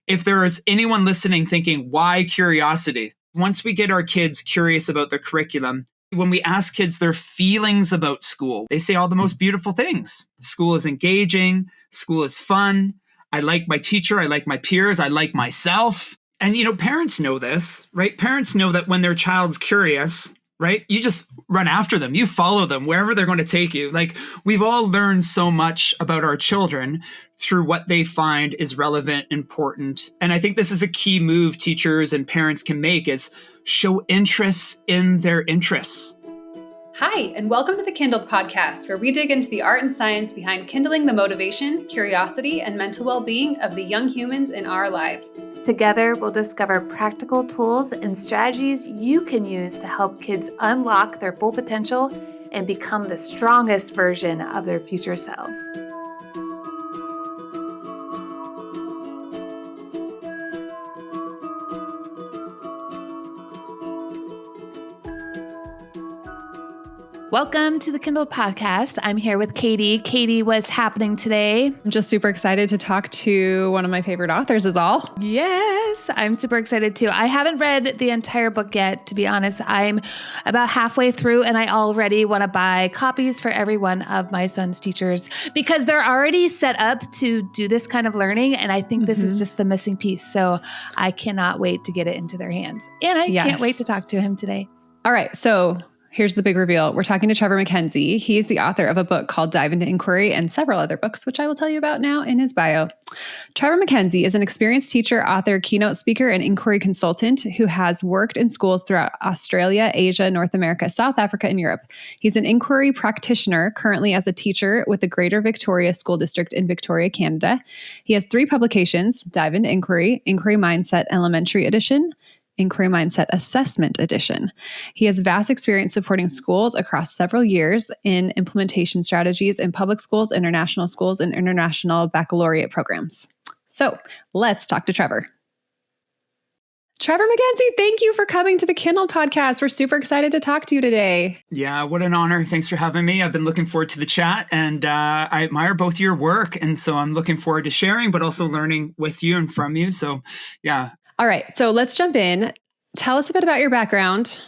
if there is anyone listening thinking, why curiosity? Once we get our kids curious about the curriculum, when we ask kids their feelings about school, they say all the most beautiful things. School is engaging. School is fun. I like my teacher. I like my peers. I like myself. And, parents know this, right? Parents know that when their child's curious, right? You just run after them. You follow them wherever they're going to take you. Like, we've all learned so much about our children through what they find is relevant, important. And I think this is a key move teachers and parents can make, is show interest in their interests. Hi, and welcome to the KindlED podcast, where we dig into the art and science behind kindling the motivation, curiosity, and mental well-being of the young humans in our lives. Together, we'll discover practical tools and strategies you can use to help kids unlock their full potential and become the strongest version of their future selves. Welcome to the KindlED podcast. I'm here with Kaity. Kaity, what's happening today? I'm just super excited to talk to one of my favorite authors is all. Yes, I'm super excited too. I haven't read the entire book yet, to be honest. I'm about halfway through and I already want to buy copies for every one of my son's teachers because they're already set up to do this kind of learning. And I think this is just the missing piece. So I cannot wait to get it into their hands. And I can't wait to talk to him today. All right. So here's the big reveal. We're talking to Trevor MacKenzie. He's the author of a book called Dive into Inquiry and several other books, which I will tell you about now in his bio. Trevor MacKenzie is an experienced teacher, author, keynote speaker, and inquiry consultant who has worked in schools throughout Australia, Asia, North America, South Africa, and Europe. He's an inquiry practitioner, currently as a teacher with the Greater Victoria School District in Victoria, Canada. He has 3 publications: Dive into Inquiry, Inquiry Mindset Elementary Edition, Inquiry Mindset Assessment Edition. He has vast experience supporting schools across several years in implementation strategies in public schools, international schools, and international baccalaureate programs. So let's talk to Trevor. Trevor MacKenzie, thank you for coming to the KindlED podcast. We're super excited to talk to you today. Yeah, what an honor. Thanks for having me. I've been looking forward to the chat, and I admire both your work. And so I'm looking forward to sharing, but also learning with you and from you. So yeah. All right, so let's jump in. Tell us a bit about your background.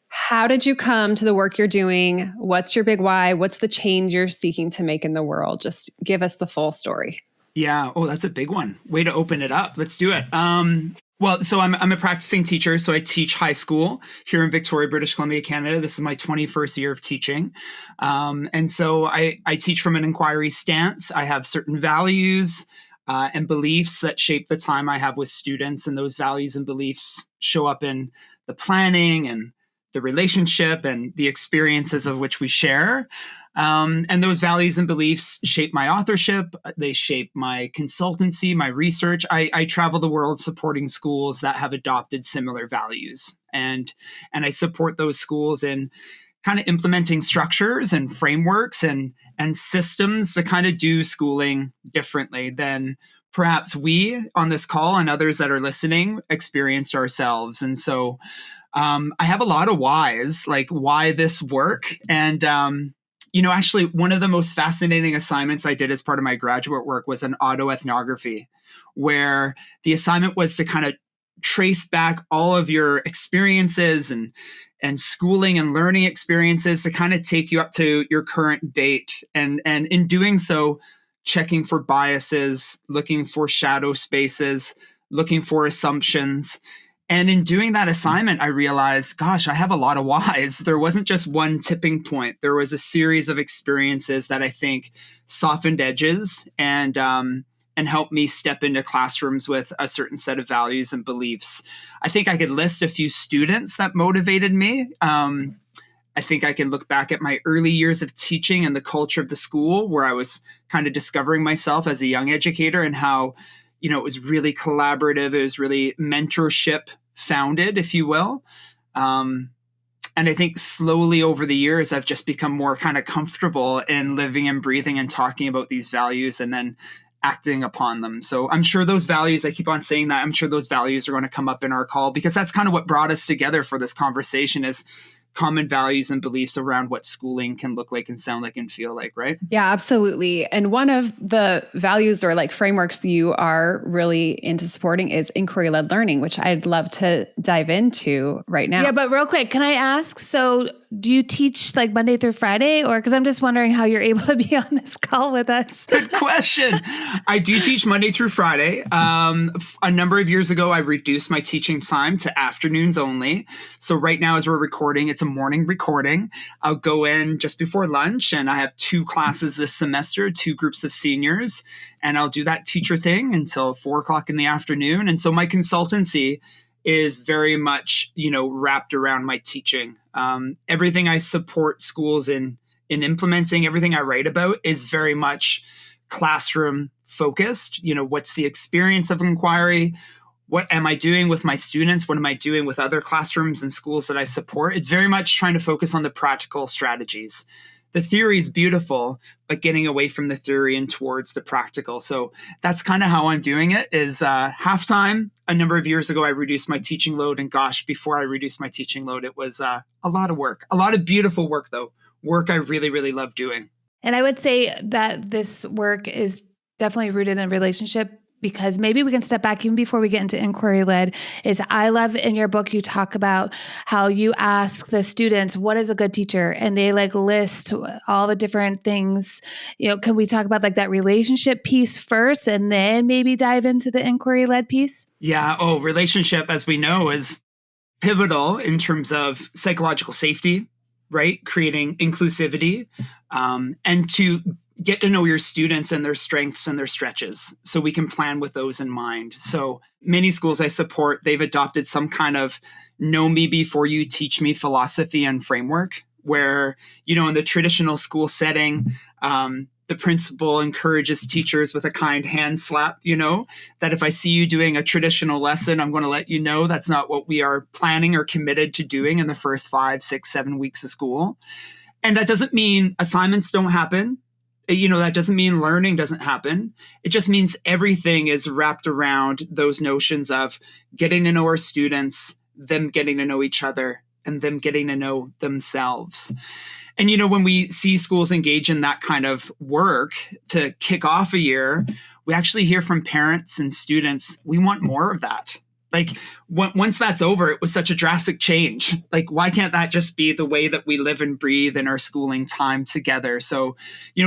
How did you come to the work you're doing? What's your big why? What's the change you're seeking to make in the world? Just give us the full story. Yeah. Oh, that's a big one. Way to open it up. Let's do it. So I'm a practicing teacher. So I teach high school here in Victoria, British Columbia, Canada. This is my 21st year of teaching. And so I teach from an inquiry stance. I have certain values and beliefs that shape the time I have with students. And those values and beliefs show up in the planning and the relationship and the experiences of which we share. And those values and beliefs shape my authorship. They shape my consultancy, my research. I travel the world supporting schools that have adopted similar values. And I support those schools in kind of implementing structures and frameworks and systems to kind of do schooling differently than perhaps we on this call and others that are listening experienced ourselves. And so I have a lot of whys, like why this work. And, actually one of the most fascinating assignments I did as part of my graduate work was an autoethnography, where the assignment was to kind of trace back all of your experiences and schooling and learning experiences to kind of take you up to your current date. And in doing so, checking for biases, looking for shadow spaces, looking for assumptions. And in doing that assignment, I realized, gosh, I have a lot of whys. There wasn't just one tipping point. There was a series of experiences that I think softened edges and helped me step into classrooms with a certain set of values and beliefs. I think I could list a few students that motivated me. I think I can look back at my early years of teaching and the culture of the school, where I was kind of discovering myself as a young educator, and how, it was really collaborative. It was really mentorship founded, if you will. And I think slowly over the years, I've just become more kind of comfortable in living and breathing and talking about these values and then acting upon them. So I'm sure those values, I keep on saying that, I'm sure those values are going to come up in our call, because that's kind of what brought us together for this conversation, is common values and beliefs around what schooling can look like and sound like and feel like, right? Yeah, absolutely. And one of the values or like frameworks you are really into supporting is inquiry-led learning, which I'd love to dive into right now. Yeah, but real quick, can I ask, so do you teach like Monday through Friday, or because I'm just wondering how you're able to be on this call with us? Good question. I do teach Monday through Friday. A number of years ago, I reduced my teaching time to afternoons only. So right now, as we're recording, it's a morning recording. I'll go in just before lunch, and I have 2 classes this semester, 2 groups of seniors, and I'll do that teacher thing until 4:00 in the afternoon. And so my consultancy is very much, wrapped around my teaching. Everything I support schools in implementing, everything I write about is very much classroom focused. What's the experience of inquiry? What am I doing with my students? What am I doing with other classrooms and schools that I support? It's very much trying to focus on the practical strategies. The theory is beautiful, but getting away from the theory and towards the practical. So that's kind of how I'm doing it is halftime. A number of years ago, I reduced my teaching load. And gosh, before I reduced my teaching load, it was a lot of work, a lot of beautiful work, though. Work I really, really love doing. And I would say that this work is definitely rooted in relationship, because maybe we can step back even before we get into inquiry-led. Is I love in your book, you talk about how you ask the students, what is a good teacher? And they like list all the different things. Can we talk about like that relationship piece first and then maybe dive into the inquiry-led piece? Yeah. Relationship, as we know, is pivotal in terms of psychological safety, right? Creating inclusivity, and to get to know your students and their strengths and their stretches so we can plan with those in mind. So many schools I support, they've adopted some kind of know me before you teach me philosophy and framework where, in the traditional school setting, the principal encourages teachers with a kind hand slap, that if I see you doing a traditional lesson, I'm going to let you know that's not what we are planning or committed to doing in the first 5, 6, 7 weeks of school. And that doesn't mean assignments don't happen. That doesn't mean learning doesn't happen. It just means everything is wrapped around those notions of getting to know our students, them getting to know each other, and them getting to know themselves. And, when we see schools engage in that kind of work to kick off a year, we actually hear from parents and students, we want more of that. Like once that's over, it was such a drastic change. Like, why can't that just be the way that we live and breathe in our schooling time together? So,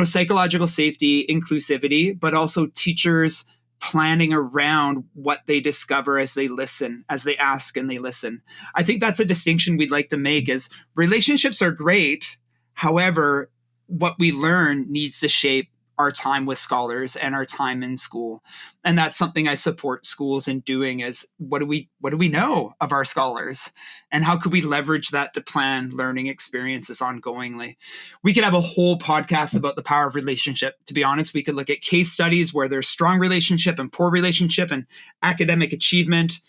psychological safety, inclusivity, but also teachers planning around what they discover as they listen, as they ask and they listen. I think that's a distinction we'd like to make is relationships are great. However, what we learn needs to shape our time with scholars and our time in school. And that's something I support schools in doing is what do we know of our scholars and how could we leverage that to plan learning experiences ongoingly? We could have a whole podcast about the power of relationship. To be honest, we could look at case studies where there's strong relationship and poor relationship and academic achievement,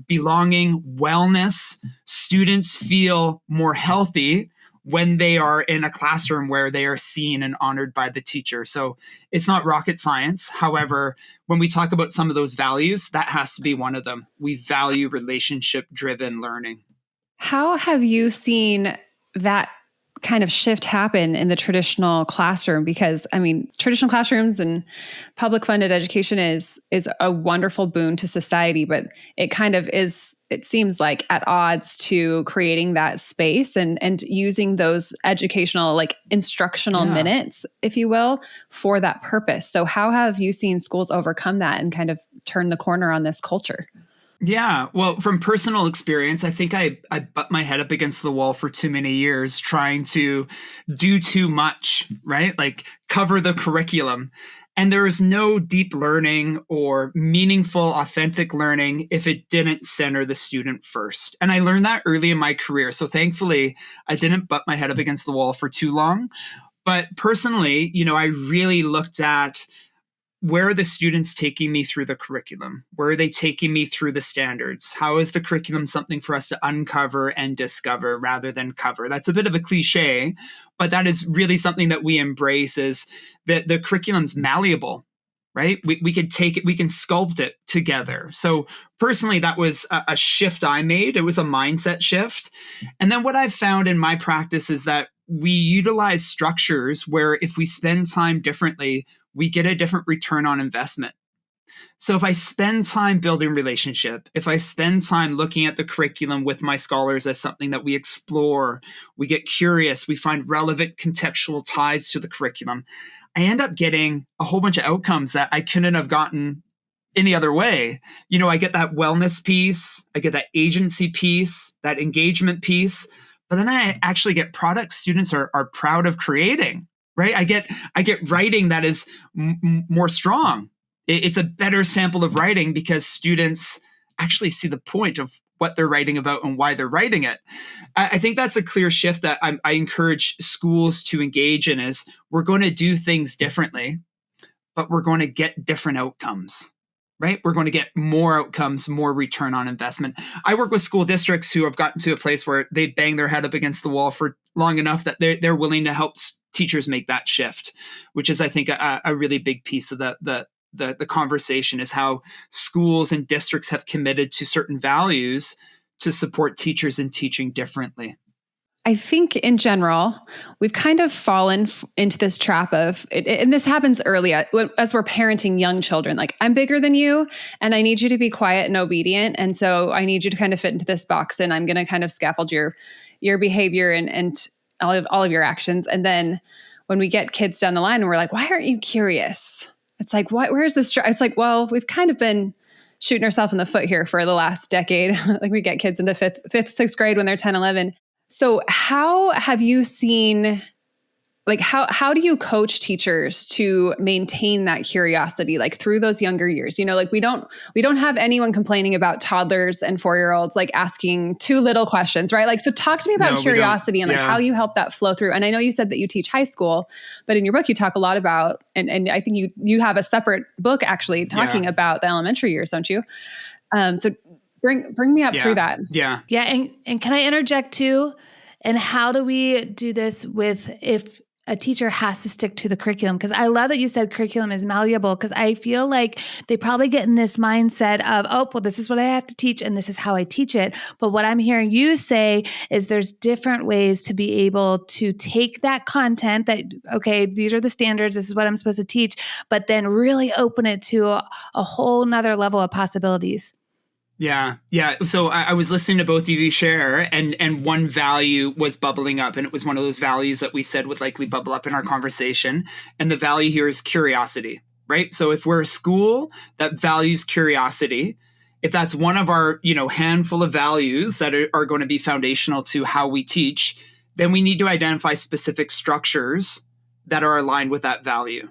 belonging, wellness. Students feel more healthy when they are in a classroom where they are seen and honored by the teacher. So it's not rocket science. However, when we talk about some of those values, that has to be one of them. We value relationship-driven learning. How have you seen that kind of shift happen in the traditional classroom? Because traditional classrooms and public funded education is a wonderful boon to society, but it kind of is, it seems like at odds to creating that space and using those educational, like instructional minutes, if you will, for that purpose. So how have you seen schools overcome that and kind of turn the corner on this culture? Yeah, well, from personal experience, I think I butt my head up against the wall for too many years trying to do too much, right? Like cover the curriculum. And there is no deep learning or meaningful, authentic learning if it didn't center the student first. And I learned that early in my career. So thankfully, I didn't butt my head up against the wall for too long. But personally, I really looked at where are the students taking me through the curriculum? Where are they taking me through the standards? How is the curriculum something for us to uncover and discover rather than cover? That's a bit of a cliche, but that is really something that we embrace is that the curriculum's malleable. right? We could take it, we can sculpt it together. So personally, that was a shift I made. It was a mindset shift. And then what I've found in my practice is that we utilize structures where if we spend time differently, we get a different return on investment. So if I spend time building relationship, if I spend time looking at the curriculum with my scholars as something that we explore, we get curious, we find relevant contextual ties to the curriculum, I end up getting a whole bunch of outcomes that I couldn't have gotten any other way. I get that wellness piece, I get that agency piece, that engagement piece, but then I actually get products students are proud of creating, right? I get writing that is more strong. It's a better sample of writing because students actually see the point of what they're writing about and why they're writing it. I think that's a clear shift that I encourage schools to engage in is we're going to do things differently, but we're going to get different outcomes, right? We're going to get more outcomes, more return on investment. I work with school districts who have gotten to a place where they bang their head up against the wall for long enough that they're willing to help teachers make that shift, which is, I think, a really big piece of the conversation is how schools and districts have committed to certain values to support teachers in teaching differently. I think in general, we've kind of fallen into this trap of, and this happens early as we're parenting young children, like I'm bigger than you and I need you to be quiet and obedient. And so I need you to kind of fit into this box and I'm going to kind of scaffold your behavior and all of your actions. And then when we get kids down the line and we're like, why aren't you curious? It's like, where's this? It's like, well, we've kind of been shooting ourselves in the foot here for the last decade. Like we get kids into fifth, sixth grade when they're 10, 11. So how have you seen, like, how do you coach teachers to maintain that curiosity, like through those younger years? Like we don't have anyone complaining about toddlers and 4-year-olds, like asking too little questions, right? Like, so talk to me about curiosity and like how you help that flow through. And I know you said that you teach high school, but in your book, you talk a lot about, and I think you have a separate book actually talking about the elementary years, don't you? So bring me up through that. Yeah. And can I interject too? And how do we do this if a teacher has to stick to the curriculum? Because I love that you said curriculum is malleable, because I feel like they probably get in this mindset of, oh, well, this is what I have to teach and this is how I teach it. But what I'm hearing you say is there's different ways to be able to take that content that, okay, these are the standards, this is what I'm supposed to teach, but then really open it to a whole nother level of possibilities. Yeah. So I was listening to both of you share, and one value was bubbling up, and it was one of those values that we said would likely bubble up in our conversation. And the value here is curiosity, right? So if we're a school that values curiosity, if that's one of our, handful of values that are going to be foundational to how we teach, then we need to identify specific structures that are aligned with that value.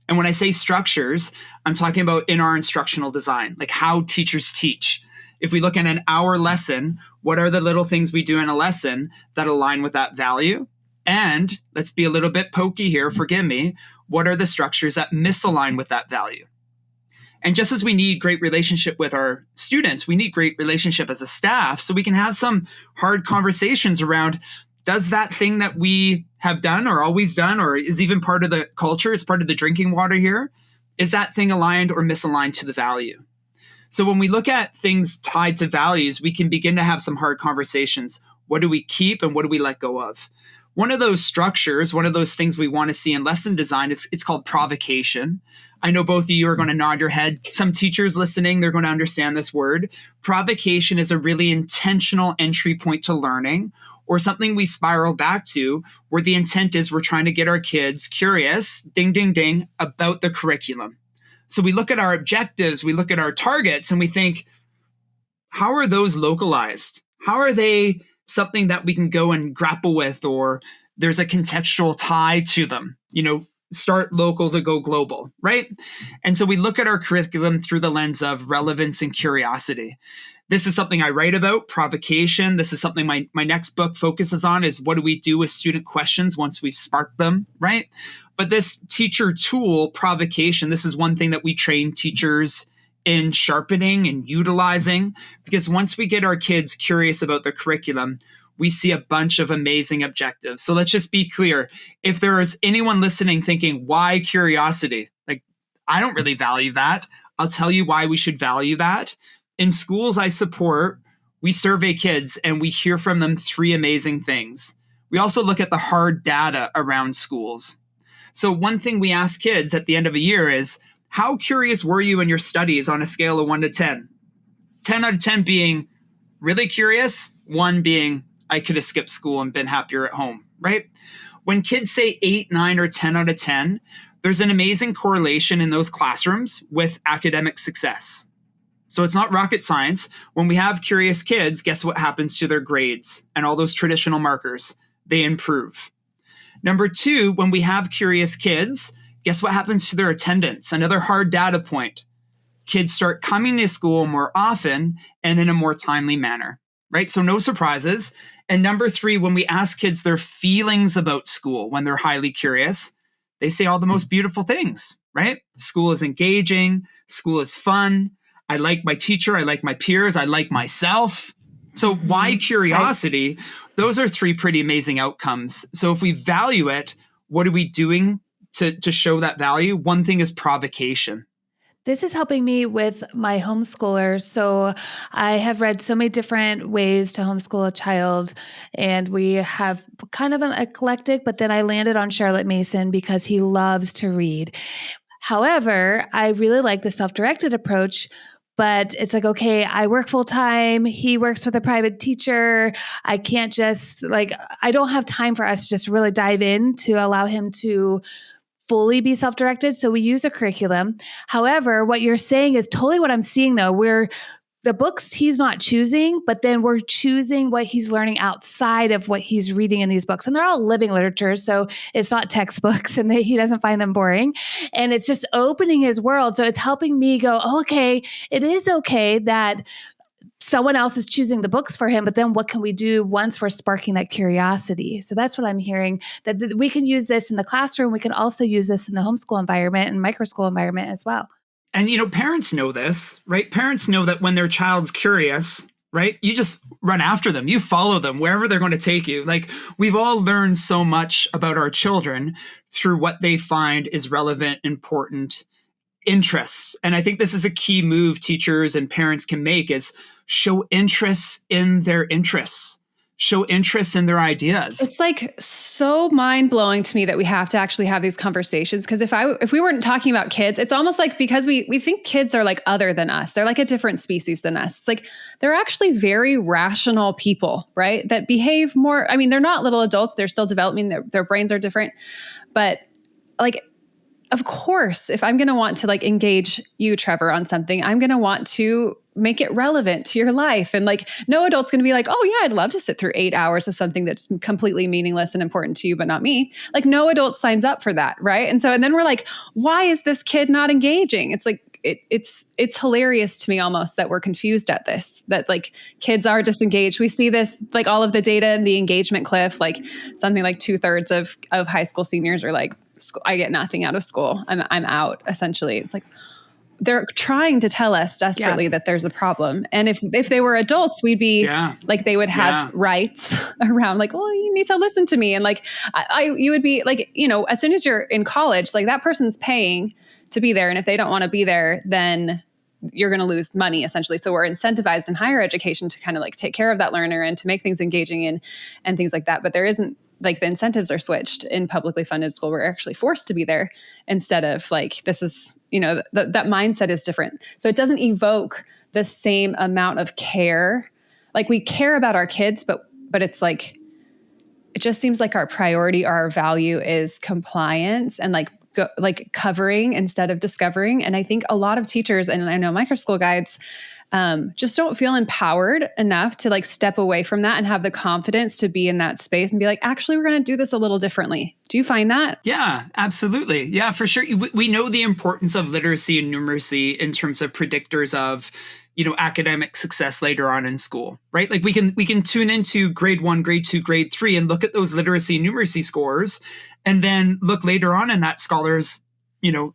And when I say structures, I'm talking about in our instructional design, like how teachers teach. If we look at an hour lesson, what are the little things we do in a lesson that align with that value? And let's be a little bit pokey here, forgive me, what are the structures that misalign with that value? And just as we need great relationship with our students, we need great relationship as a staff so we can have some hard conversations around, does that thing that we have done or always done or is even part of the culture, it's part of the drinking water here, is that thing aligned or misaligned to the value? So when we look at things tied to values, we can begin to have some hard conversations. What do we keep and what do we let go of? One of those structures, one of those things we want to see in lesson design it's called provocation. I know both of you are going to nod your head. Some teachers listening, they're going to understand this word. Provocation is a really intentional entry point to learning, or something we spiral back to where the intent is we're trying to get our kids curious, ding, ding, ding, about the curriculum. So we look at our objectives, we look at our targets, and we think, how are those localized? How are they something that we can go and grapple with, or there's a contextual tie to them? Start local to go global, right? And so we look at our curriculum through the lens of relevance and curiosity. This is something I write about, provocation. This is something my next book focuses on, is what do we do with student questions once we've sparked them, right? But this teacher tool, provocation, this is one thing that we train teachers in sharpening and utilizing, because once we get our kids curious about the curriculum, we see a bunch of amazing objectives. So let's just be clear. If there is anyone listening thinking, why curiosity? Like, I don't really value that. I'll tell you why we should value that. In schools I support, we survey kids and we hear from them 3 amazing things. We also look at the hard data around schools. So one thing we ask kids at the end of a year is, how curious were you in your studies on a scale of 1 to 10? 10 out of 10 being really curious, 1 being I could have skipped school and been happier at home, right? When kids say 8, 9, or 10 out of 10, there's an amazing correlation in those classrooms with academic success. So it's not rocket science. When we have curious kids, guess what happens to their grades and all those traditional markers? They improve. Number 2, when we have curious kids, guess what happens to their attendance? Another hard data point. Kids start coming to school more often and in a more timely manner, right? So no surprises. And number 3, when we ask kids their feelings about school when they're highly curious, they say all the most beautiful things, right? School is engaging. School is fun. I like my teacher. I like my peers. I like myself. So why curiosity? Those are 3 pretty amazing outcomes. So if we value it, what are we doing to show that value? One thing is provocation. This is helping me with my homeschooler. So I have read so many different ways to homeschool a child, and we have kind of an eclectic, but then I landed on Charlotte Mason because he loves to read. However, I really like the self-directed approach, but it's like, okay, I work full time. He works with a private teacher. I can't just I don't have time for us to just really dive in to allow him to fully be self-directed. So we use a curriculum. However, what you're saying is totally what I'm seeing though. The books he's not choosing, but then we're choosing what he's learning outside of what he's reading in these books. And they're all living literature. So it's not textbooks and he doesn't find them boring. And it's just opening his world. So it's helping me go, oh, okay, it is okay that someone else is choosing the books for him, but then what can we do once we're sparking that curiosity? So that's what I'm hearing, that we can use this in the classroom. We can also use this in the homeschool environment and microschool environment as well. And, parents know this, right? Parents know that when their child's curious, right, you just run after them. You follow them wherever they're going to take you. Like, we've all learned so much about our children through what they find is relevant, important interests. And I think this is a key move teachers and parents can make, is show interest in their interests, show interest in their ideas. It's like so mind-blowing to me that we have to actually have these conversations. Because if we weren't talking about kids, it's almost like, because we think kids are like other than us. They're like a different species than us. It's like they're actually very rational people, right? That behave more. I mean, they're not little adults. They're still developing. Their brains are different. But like, of course, if I'm going to want to like engage you, Trevor, on something, I'm going to want to make it relevant to your life. And like, no adult's going to be like, oh yeah, I'd love to sit through 8 hours of something that's completely meaningless and important to you, but not me. Like, no adult signs up for that. Right. And then we're like, why is this kid not engaging? It's like, it's hilarious to me almost that we're confused at this, that like kids are disengaged. We see this, like all of the data in the engagement cliff, like something like 2/3 of high school seniors are like, I get nothing out of school. I'm out, essentially. It's like, they're trying to tell us desperately that there's a problem. And if they were adults, we'd be like, they would have rights around like, well, you need to listen to me. And like, you would be like, as soon as you're in college, like that person's paying to be there. And if they don't want to be there, then you're going to lose money, essentially. So we're incentivized in higher education to kind of like take care of that learner and to make things engaging and things like that. But there isn't, like, the incentives are switched in publicly funded school. We're actually forced to be there instead of like, this is, that mindset is different. So it doesn't evoke the same amount of care. Like, we care about our kids, but it's like, it just seems like our priority, our value is compliance and like covering instead of discovering. And I think a lot of teachers, and I know microschool guides, just don't feel empowered enough to like step away from that and have the confidence to be in that space and be like, actually, we're going to do this a little differently. Do you find that? Yeah, absolutely. Yeah, for sure. We know the importance of literacy and numeracy in terms of predictors of, academic success later on in school, right? Like we can tune into grade 1, grade 2, grade 3 and look at those literacy and numeracy scores, and then look later on in that scholar's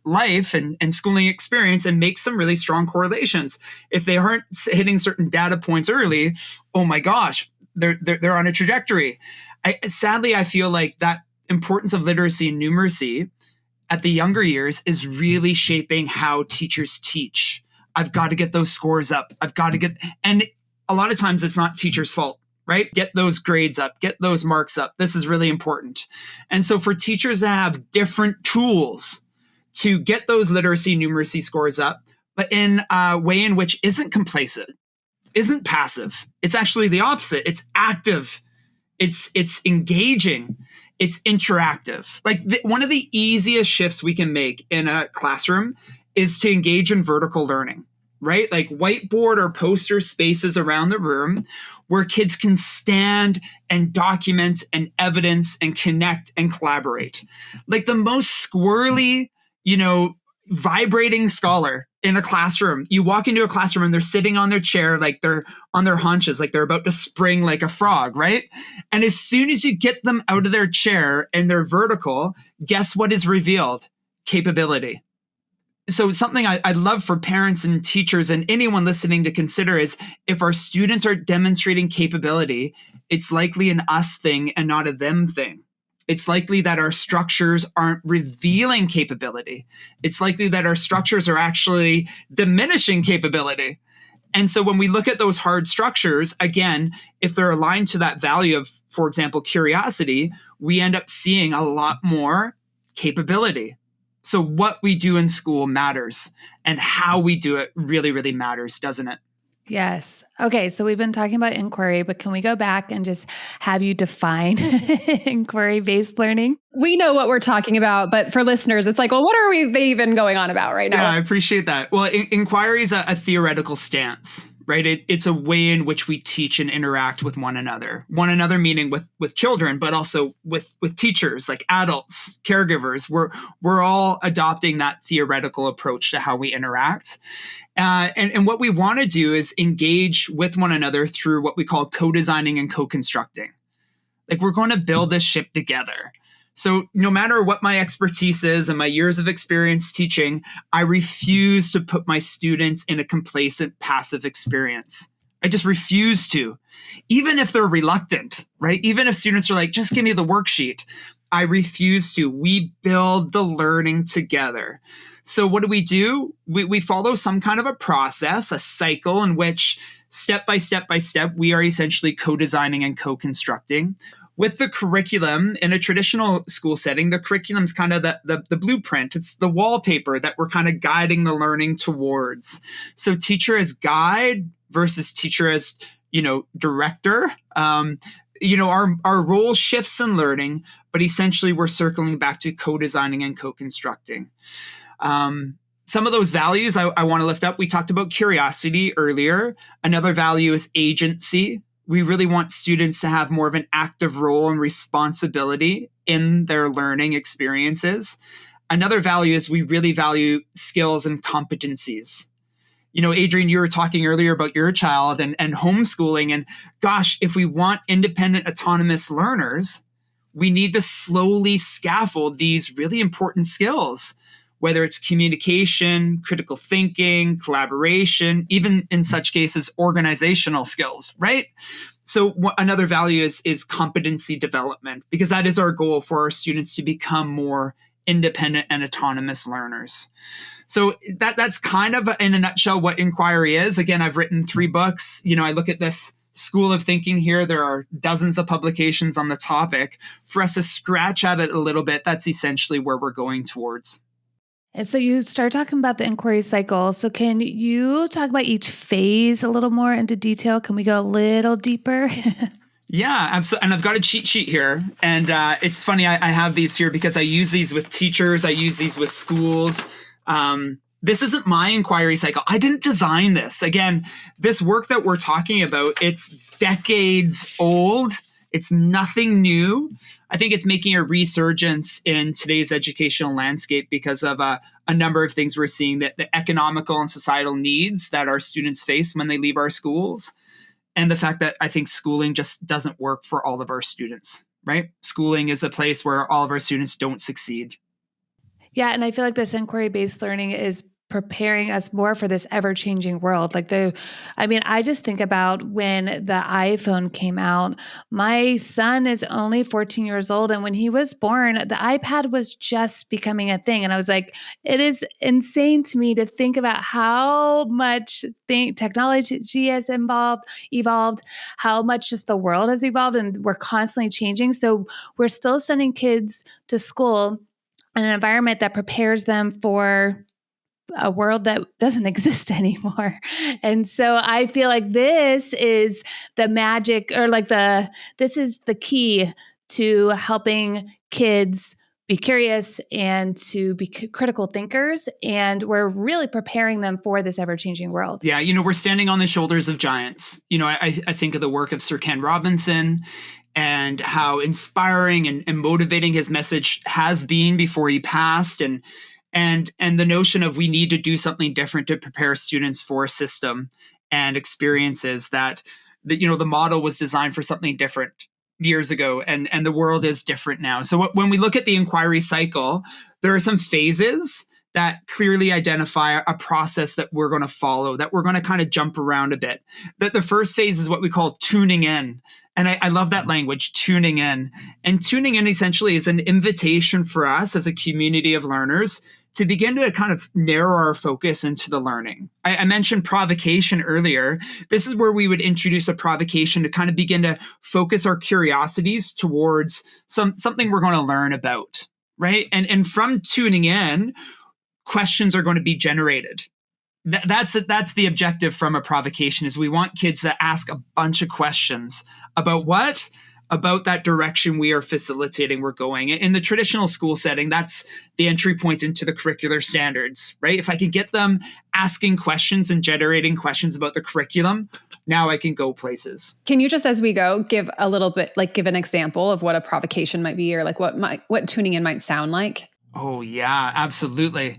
life and schooling experience and make some really strong correlations. If they aren't hitting certain data points early, oh my gosh, they're on a trajectory. Sadly, I feel like that importance of literacy and numeracy at the younger years is really shaping how teachers teach. I've got to get those scores up. And a lot of times it's not teachers' fault, right? Get those grades up, get those marks up. This is really important. And so for teachers to have different tools to get those literacy, numeracy scores up, but in a way in which isn't complacent, isn't passive. It's actually the opposite. It's active. It's engaging. It's interactive. Like one of the easiest shifts we can make in a classroom is to engage in vertical learning, right? Like whiteboard or poster spaces around the room where kids can stand and document and evidence and connect and collaborate. Like the most squirrely, vibrating scholar in a classroom. You walk into a classroom and they're sitting on their chair, like they're on their haunches, like they're about to spring like a frog, right? And as soon as you get them out of their chair and they're vertical, guess what is revealed? Capability. So something I'd love for parents and teachers and anyone listening to consider is if our students are demonstrating capability, it's likely an us thing and not a them thing. It's likely that our structures aren't revealing capability. It's likely that our structures are actually diminishing capability. And so when we look at those hard structures, again, if they're aligned to that value of, for example, curiosity, we end up seeing a lot more capability. So what we do in school matters, and how we do it really, really matters, doesn't it? Yes. Okay. So we've been talking about inquiry, but can we go back and just have you define inquiry-based learning? We know what we're talking about, but for listeners, it's like, well, what are they even going on about right now? Yeah, I appreciate that. Well, inquiry is a theoretical stance, right? It's a way in which we teach and interact with one another meaning with children, but also with teachers, like adults, caregivers. We're all adopting that theoretical approach to how we interact. And what we want to do is engage with one another through what we call co-designing and co-constructing. Like we're going to build this ship together. So no matter what my expertise is and my years of experience teaching, I refuse to put my students in a complacent, passive experience. I just refuse to, even if they're reluctant, right? Even if students are like, just give me the worksheet. I refuse to. We build the learning together. So what do? We follow some kind of a process, a cycle in which step by step, we are essentially co-designing and co-constructing. With the curriculum in a traditional school setting, the curriculum is kind of the blueprint. It's the wallpaper that we're kind of guiding the learning towards. So teacher as guide versus teacher as, director. Our role shifts in learning, but essentially we're circling back to co-designing and co-constructing. Some of those values I want to lift up. We talked about curiosity earlier. Another value is agency. We really want students to have more of an active role and responsibility in their learning experiences. Another value is we really value skills and competencies. Adriane, you were talking earlier about your child and homeschooling. And gosh, if we want independent, autonomous learners, we need to slowly scaffold these really important skills, whether it's communication, critical thinking, collaboration, even in such cases, organizational skills, right? So another value is competency development, because that is our goal for our students to become more independent and autonomous learners. So that's kind of in a nutshell what inquiry is. Again, I've written 3 books. I look at this school of thinking here. There are dozens of publications on the topic. For us to scratch at it a little bit, that's essentially where we're going towards. And so you start talking about the inquiry cycle. So can you talk about each phase a little more into detail? Can we go a little deeper? Yeah, absolutely. And I've got a cheat sheet here. And it's funny, I have these here because I use these with teachers. I use these with schools. This isn't my inquiry cycle. I didn't design this. Again, this work that we're talking about, it's decades old. It's nothing new. I think it's making a resurgence in today's educational landscape because of a number of things we're seeing, that the economical and societal needs that our students face when they leave our schools, and the fact that I think schooling just doesn't work for all of our students, right? Schooling is a place where all of our students don't succeed. Yeah. And I feel like this inquiry-based learning is preparing us more for this ever-changing world. I just think about when the iPhone came out. My son is only 14 years old, and when he was born, the iPad was just becoming a thing. And I was like, it is insane to me to think about how much technology has evolved, how much just the world has evolved, and we're constantly changing. So we're still sending kids to school in an environment that prepares them for a world that doesn't exist anymore. And so I feel like this is the magic, or this is the key to helping kids be curious and to be critical thinkers. And we're really preparing them for this ever-changing world. Yeah, we're standing on the shoulders of giants. I think of the work of Sir Ken Robinson and how inspiring and motivating his message has been before he passed, and the notion of we need to do something different to prepare students for a system and experiences that the model was designed for something different years ago, and the world is different now. So when we look at the inquiry cycle, there are some phases that clearly identify a process that we're going to follow, that we're going to kind of jump around a bit. The first phase is what we call tuning in. And I love that language, tuning in. And tuning in essentially is an invitation for us as a community of learners to begin to kind of narrow our focus into the learning. I mentioned provocation earlier. This is where we would introduce a provocation to kind of begin to focus our curiosities towards something we're going to learn about, right? And from tuning in, questions are going to be generated. That's the objective from a provocation, is we want kids to ask a bunch of questions about what? About that direction we are facilitating, we're going. In the traditional school setting, that's the entry point into the curricular standards, right? If I can get them asking questions and generating questions about the curriculum, now I can go places. Can you just, as we go, give a little bit, give an example of what a provocation might be, or what tuning in might sound like? Oh, yeah, absolutely.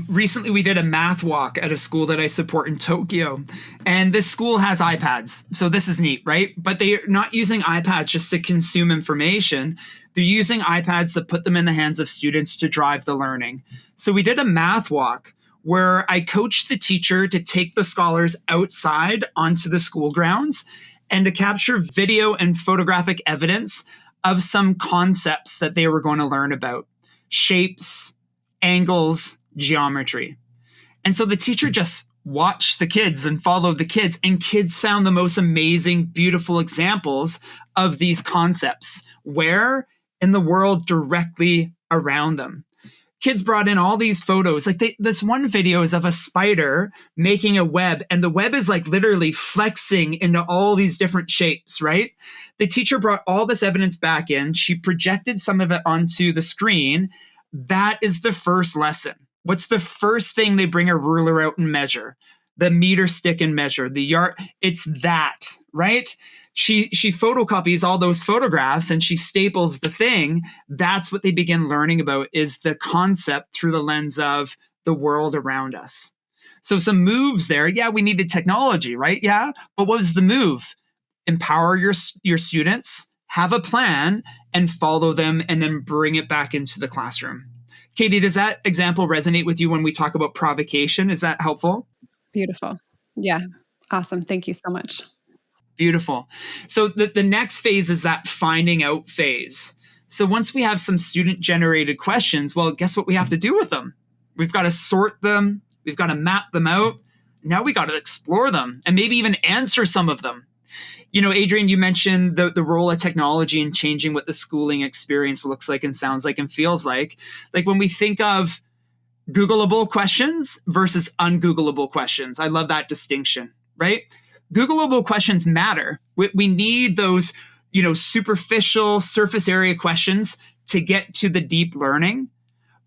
Recently, we did a math walk at a school that I support in Tokyo. And this school has iPads. So this is neat, right? But they're not using iPads just to consume information. They're using iPads to put them in the hands of students to drive the learning. So we did a math walk where I coached the teacher to take the scholars outside onto the school grounds and to capture video and photographic evidence of some concepts that they were going to learn about. Shapes, angles, geometry. And so the teacher just watched the kids and followed the kids, and kids found the most amazing, beautiful examples of these concepts. Where? In the world directly around them. Kids brought in all these photos. This one video is of a spider making a web, and the web is literally flexing into all these different shapes, right? The teacher brought all this evidence back in. She projected some of it onto the screen. That is the first lesson. What's the first thing they bring a ruler out and measure? The meter, stick, and measure. The yard. It's that, right? She photocopies all those photographs and she staples the thing. That's what they begin learning about, is the concept through the lens of the world around us. So some moves there. Yeah, we needed technology, right? Yeah. But what was the move? Empower your students, have a plan, and follow them, and then bring it back into the classroom. Kaity, does that example resonate with you when we talk about provocation? Is that helpful? Beautiful. Yeah. Awesome. Thank you so much. Beautiful. So the next phase is that finding out phase. So once we have some student-generated questions, well, guess what we have to do with them? We've got to sort them. We've got to map them out. Now we got to explore them and maybe even answer some of them. Adriane, you mentioned the role of technology in changing what the schooling experience looks like and sounds like and feels like. When we think of Googleable questions versus ungoogleable questions, I love that distinction, right? Googleable questions matter. We need those, superficial surface area questions to get to the deep learning.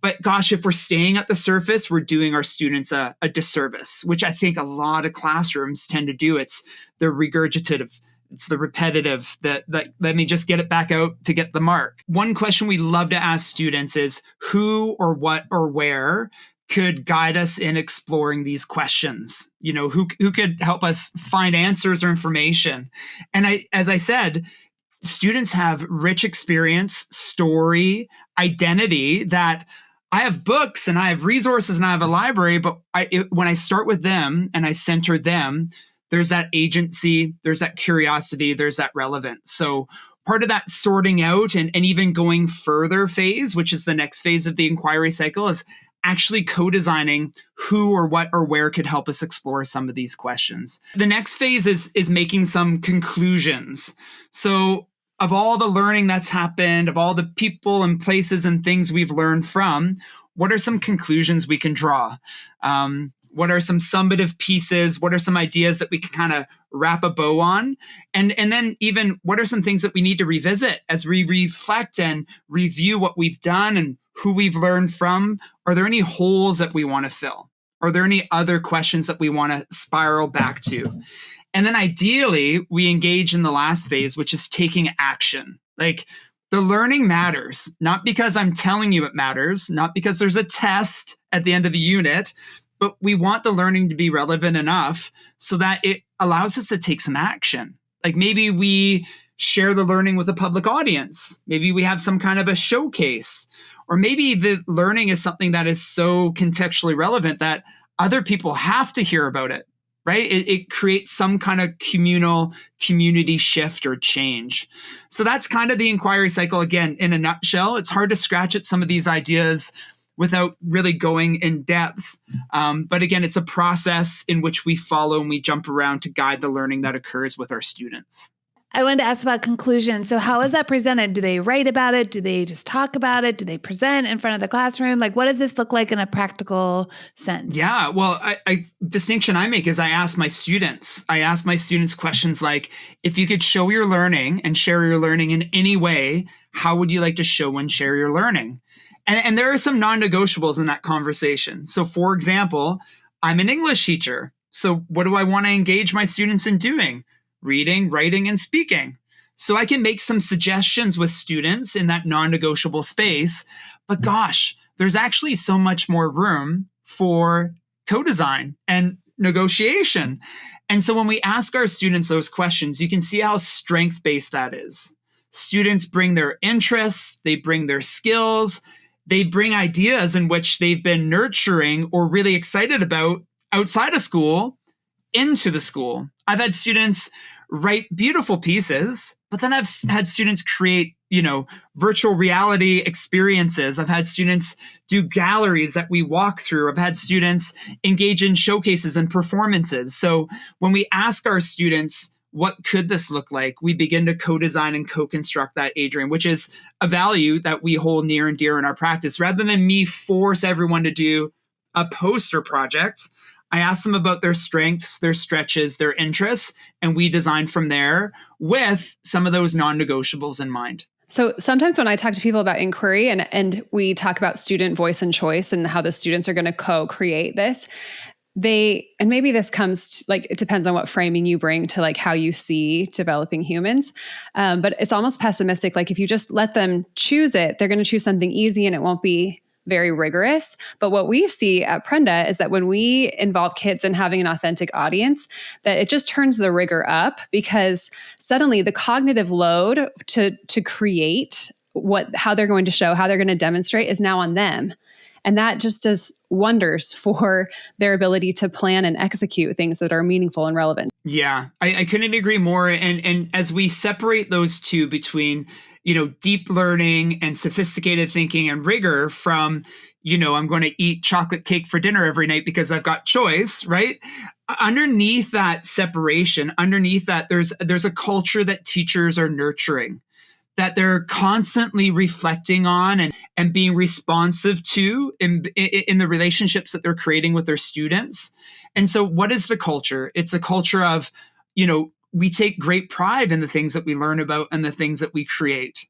But gosh, if we're staying at the surface, we're doing our students a disservice, which I think a lot of classrooms tend to do. It's the regurgitative. It's the repetitive that let me just get it back out to get the mark. One question we love to ask students is who or what or where could guide us in exploring these questions? Who could help us find answers or information? And as I said, students have rich experience, story, identity that I have books and I have resources and I have a library, but when I start with them and I center them, there's that agency, there's that curiosity, there's that relevance. So part of that sorting out and even going further phase, which is the next phase of the inquiry cycle, is actually co-designing who or what or where could help us explore some of these questions. The next phase is making some conclusions. So of all the learning that's happened, of all the people and places and things we've learned from, what are some conclusions we can draw? What are some summative pieces? What are some ideas that we can kind of wrap a bow on? And then even what are some things that we need to revisit as we reflect and review what we've done and who we've learned from? Are there any holes that we want to fill? Are there any other questions that we want to spiral back to? And then ideally, we engage in the last phase, which is taking action. Like, the learning matters, not because I'm telling you it matters, not because there's a test at the end of the unit, but we want the learning to be relevant enough so that it allows us to take some action. Like, maybe we share the learning with a public audience. Maybe we have some kind of a showcase. Or maybe the learning is something that is so contextually relevant that other people have to hear about it. Right? It creates some kind of community shift or change. So that's kind of the inquiry cycle, again, in a nutshell. It's hard to scratch at some of these ideas without really going in depth. But again, it's a process in which we follow and we jump around to guide the learning that occurs with our students. I wanted to ask about conclusions. So how is that presented? Do they write about it? Do they just talk about it? Do they present in front of the classroom? Like, what does this look like in a practical sense? Yeah, well, distinction I make is I ask my students questions like, if you could show your learning and share your learning in any way, how would you like to show and share your learning? And there are some non-negotiables in that conversation. So for example, I'm an English teacher. So what do I want to engage my students in doing? Reading, writing, and speaking. So I can make some suggestions with students in that non-negotiable space. But gosh, there's actually so much more room for co-design and negotiation. And so when we ask our students those questions, you can see how strength-based that is. Students bring their interests, they bring their skills, they bring ideas in which they've been nurturing or really excited about outside of school into the school. I've had students write beautiful pieces, but then I've had students create, virtual reality experiences. I've had students do galleries that we walk through. I've had students engage in showcases and performances. So when we ask our students, what could this look like? We begin to co-design and co-construct that, Adriane, which is a value that we hold near and dear in our practice. Rather than me force everyone to do a poster project, I ask them about their strengths, their stretches, their interests, and we design from there with some of those non-negotiables in mind. So sometimes when I talk to people about inquiry and we talk about student voice and choice and how the students are going to co-create this, and maybe this comes to, it depends on what framing you bring to how you see developing humans. But it's almost pessimistic. Like if you just let them choose it, they're going to choose something easy and it won't be very rigorous. But what we see at Prenda is that when we involve kids in having an authentic audience, that it just turns the rigor up because suddenly the cognitive load to create how they're going to show, how they're going to demonstrate is now on them. And that just does wonders for their ability to plan and execute things that are meaningful and relevant. Yeah, I couldn't agree more. And as we separate those two between deep learning and sophisticated thinking and rigor from, I'm going to eat chocolate cake for dinner every night because I've got choice, right? Underneath that separation, underneath that, there's a culture that teachers are nurturing, that they're constantly reflecting on and being responsive to in the relationships that they're creating with their students. And so what is the culture? It's a culture of, we take great pride in the things that we learn about and the things that we create.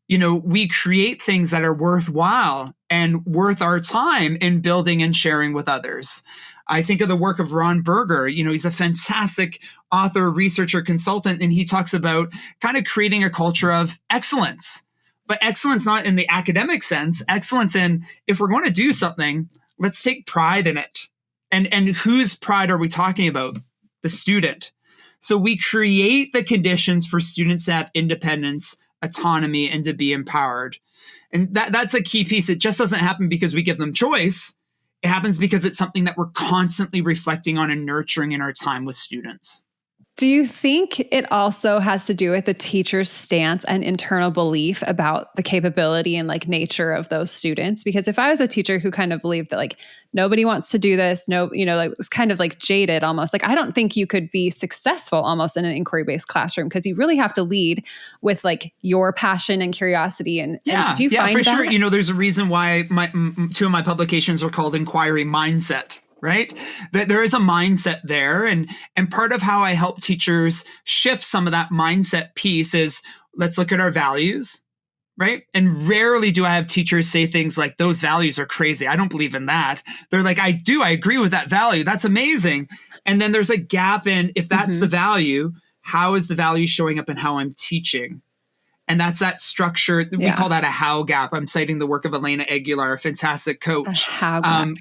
We create things that are worthwhile and worth our time in building and sharing with others. I think of the work of Ron Berger. He's a fantastic author, researcher, consultant, and he talks about kind of creating a culture of excellence. But excellence not in the academic sense, excellence in, if we're going to do something, let's take pride in it. And whose pride are we talking about? The student. So we create the conditions for students to have independence, autonomy, and to be empowered. And that's a key piece. It just doesn't happen because we give them choice. It happens because it's something that we're constantly reflecting on and nurturing in our time with students. Do you think it also has to do with the teacher's stance and internal belief about the capability and like nature of those students? Because if I was a teacher who kind of believed that like nobody wants to do this, no, like was kind of like jaded almost, like I don't think you could be successful almost in an inquiry-based classroom, because you really have to lead with like your passion and curiosity. And do you find for that? sure. There's a reason why two of my publications are called Inquiry Mindset. Right? That there is a mindset there. And part of how I help teachers shift some of that mindset piece is, let's look at our values, right? And rarely do I have teachers say things like, those values are crazy. I don't believe in that. They're like, I agree with that value. That's amazing. And then there's a gap in, if that's the value, how is the value showing up in how I'm teaching? And that's that structure. We call that a how gap. I'm citing the work of Elena Aguilar, a fantastic coach.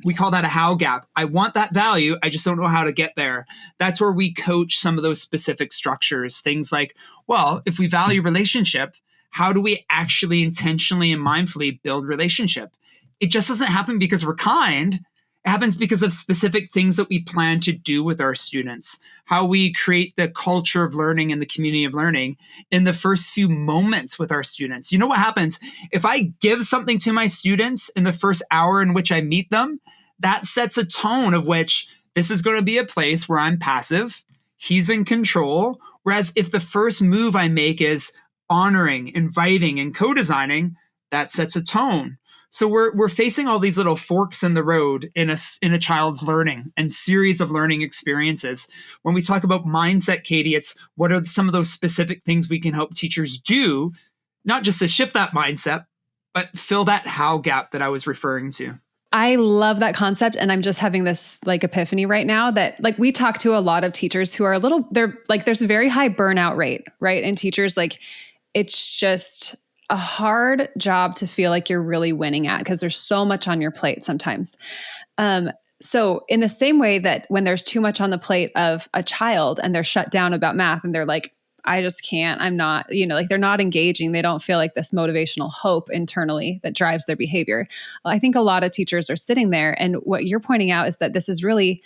We call that a how gap. I want that value. I just don't know how to get there. That's where we coach some of those specific structures. Things like, well, if we value relationship, how do we actually intentionally and mindfully build relationship? It just doesn't happen because we're kind. It happens because of specific things that we plan to do with our students, how we create the culture of learning and the community of learning in the first few moments with our students. You know what happens? If I give something to my students in the first hour in which I meet them, that sets a tone of which this is going to be a place where I'm passive, he's in control. Whereas if the first move I make is honoring, inviting, and co-designing, that sets a tone. So we're facing all these little forks in the road in a child's learning and series of learning experiences. When we talk about mindset, Kaity, it's what are some of those specific things we can help teachers do, not just to shift that mindset, but fill that how gap that I was referring to. I love that concept. And I'm just having this like epiphany right now that like we talk to a lot of teachers who are they're like, there's a very high burnout rate, right? And teachers, like, it's just a hard job to feel like you're really winning at because there's so much on your plate sometimes. So in the same way that when there's too much on the plate of a child and they're shut down about math and they're like, I just can't, I'm not, like they're not engaging. They don't feel like this motivational hope internally that drives their behavior. I think a lot of teachers are sitting there, and what you're pointing out is that this is really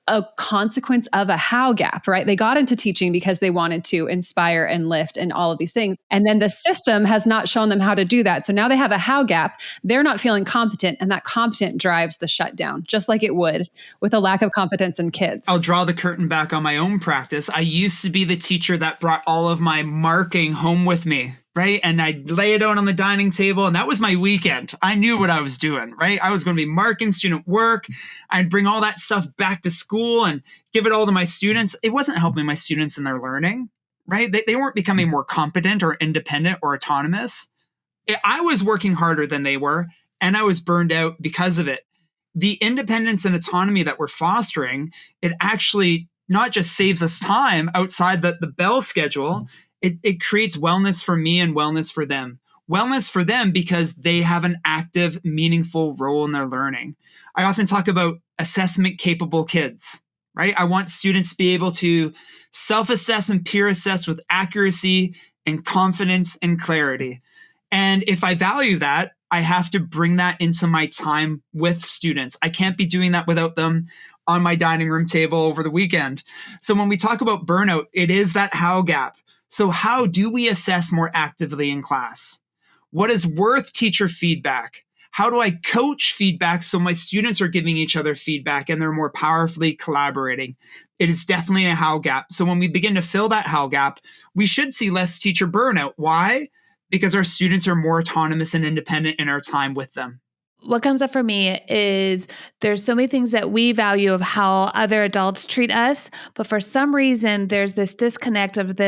a consequence of a how gap, right? They got into teaching because they wanted to inspire and lift and all of these things. And then the system has not shown them how to do that. So now they have a how gap. They're not feeling competent, and that competent drives the shutdown, just like it would with a lack of competence in kids. I'll draw the curtain back on my own practice. I used to be the teacher that brought all of my marking home with me, right? And I'd lay it out on the dining table, and that was my weekend. I knew what I was doing, right? I was going to be marking student work. I'd bring all that stuff back to school and give it all to my students. It wasn't helping my students in their learning, right? They weren't becoming more competent or independent or autonomous. I was working harder than they were, and I was burned out because of it. The independence and autonomy that we're fostering, it actually not just saves us time outside the bell schedule, it creates wellness for me and wellness for them. Wellness for them because they have an active, meaningful role in their learning. I often talk about assessment-capable kids, right? I want students to be able to self-assess and peer assess with accuracy and confidence and clarity. And if I value that, I have to bring that into my time with students. I can't be doing that without them on my dining room table over the weekend. So when we talk about burnout, it is that how gap. So how do we assess more actively in class? What is worth teacher feedback? How do I coach feedback so my students are giving each other feedback and they're more powerfully collaborating? It is definitely a how gap. So when we begin to fill that how gap, we should see less teacher burnout. Why? Because our students are more autonomous and independent in our time with them. What comes up for me is there's so many things that we value of how other adults treat us, but for some reason there's this disconnect of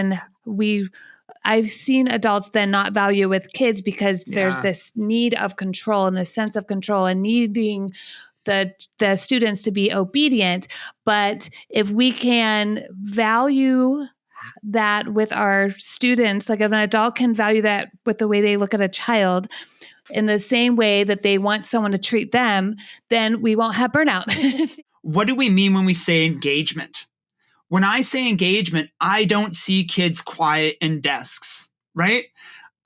I've seen adults then not value with kids because there's this need of control and this sense of control and needing the students to be obedient. But if we can value that with our students, like if an adult can value that with the way they look at a child, in the same way that they want someone to treat them, then we won't have burnout. What do we mean when we say engagement? When I say engagement, I don't see kids quiet in desks, right?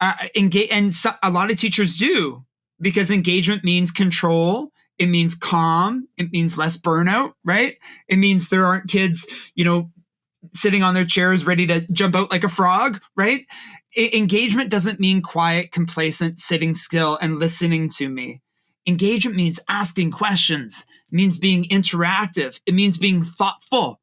A lot of teachers do, because engagement means control. It means calm. It means less burnout, right? It means there aren't kids, sitting on their chairs ready to jump out like a frog, right? Engagement doesn't mean quiet, complacent, sitting still and listening to me. Engagement means asking questions. It means being interactive. It means being thoughtful.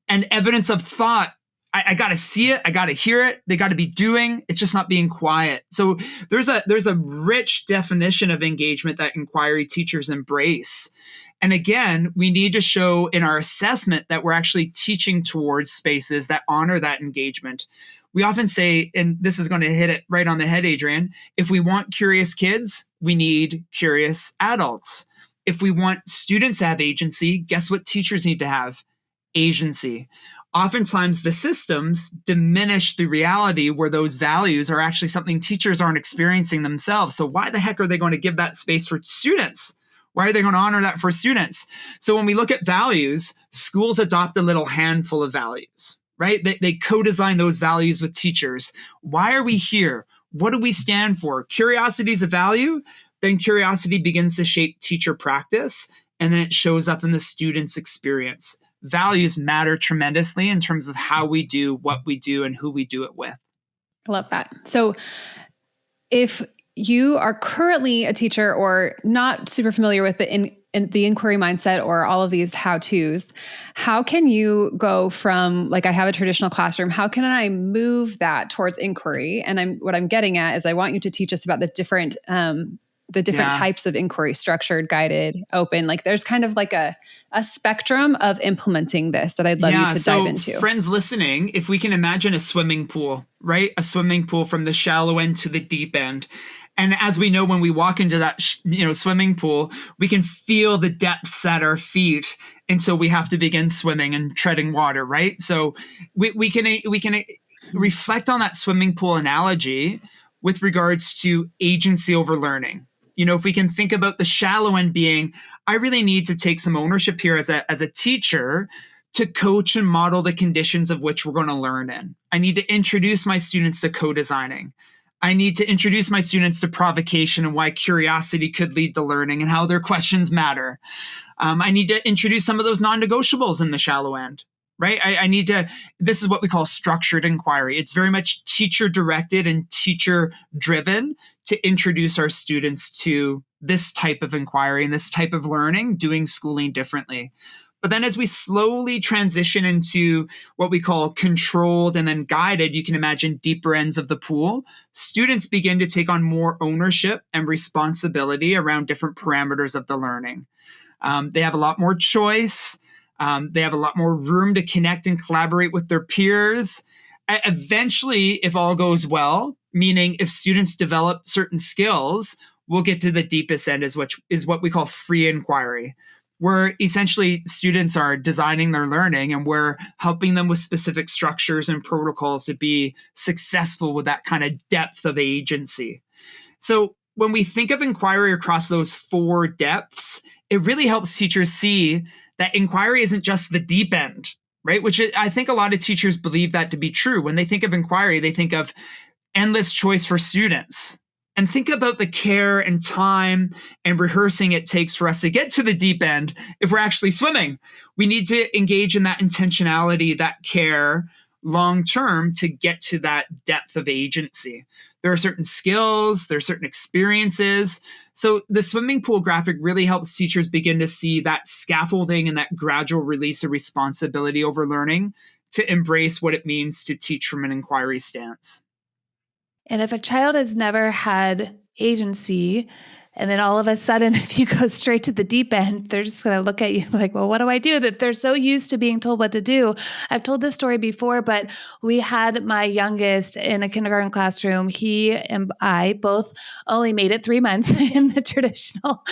And evidence of thought, I got to see it. I got to hear it. They got to be doing. It's just not being quiet. So there's a rich definition of engagement that inquiry teachers embrace. And again, we need to show in our assessment that we're actually teaching towards spaces that honor that engagement. We often say, and this is going to hit it right on the head, Adriane, if we want curious kids, we need curious adults. If we want students to have agency, guess what teachers need to have? Agency. Oftentimes the systems diminish the reality where those values are actually something teachers aren't experiencing themselves. So why the heck are they going to give that space for students? Why are they going to honor that for students? So when we look at values, schools adopt a little handful of values, right? They co-design those values with teachers. Why are we here? What do we stand for? Curiosity is a value. Then curiosity begins to shape teacher practice, and then it shows up in the student's experience. Values matter tremendously in terms of how we do what we do and who we do it with. I love that. So if you are currently a teacher or not super familiar with the inquiry mindset or all of these how-tos, how can you go from, like, I have a traditional classroom, how can I move that towards inquiry? And what I'm getting at is I want you to teach us about the different types of inquiry: structured, guided, open. Like there's kind of like a spectrum of implementing this that I'd love you to dive into. Friends listening, if we can imagine a swimming pool, right? A swimming pool from the shallow end to the deep end. And as we know, when we walk into that swimming pool, we can feel the depths at our feet until we have to begin swimming and treading water, right? So we can reflect on that swimming pool analogy with regards to agency over learning. If we can think about the shallow end being, I really need to take some ownership here as a teacher to coach and model the conditions of which we're going to learn in. I need to introduce my students to co-designing. I need to introduce my students to provocation and why curiosity could lead to learning and how their questions matter. I need to introduce some of those non-negotiables in the shallow end, right? This is what we call structured inquiry. It's very much teacher-directed and teacher-driven to introduce our students to this type of inquiry and this type of learning, doing schooling differently. But then as we slowly transition into what we call controlled and then guided, you can imagine deeper ends of the pool, students begin to take on more ownership and responsibility around different parameters of the learning. They have a lot more choice. They have a lot more room to connect and collaborate with their peers. Eventually, if all goes well, meaning if students develop certain skills, we'll get to the deepest end, which is what we call free inquiry, where essentially students are designing their learning and we're helping them with specific structures and protocols to be successful with that kind of depth of agency. So when we think of inquiry across those four depths, it really helps teachers see that inquiry isn't just the deep end, right? Which I think a lot of teachers believe that to be true. When they think of inquiry, they think of endless choice for students. And think about the care and time and rehearsing it takes for us to get to the deep end if we're actually swimming. We need to engage in that intentionality, that care long-term to get to that depth of agency. There are certain skills, there are certain experiences. So the swimming pool graphic really helps teachers begin to see that scaffolding and that gradual release of responsibility over learning to embrace what it means to teach from an inquiry stance. And if a child has never had agency, and then all of a sudden, if you go straight to the deep end, they're just going to look at you like, well, what do I do? That they're so used to being told what to do. I've told this story before, but we had my youngest in a kindergarten classroom. He and I both only made it 3 months in the traditional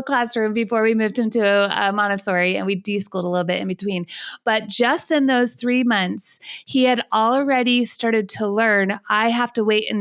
classroom before we moved him to a Montessori, and we de-schooled a little bit in between. But just in those 3 months, he had already started to learn, I have to wait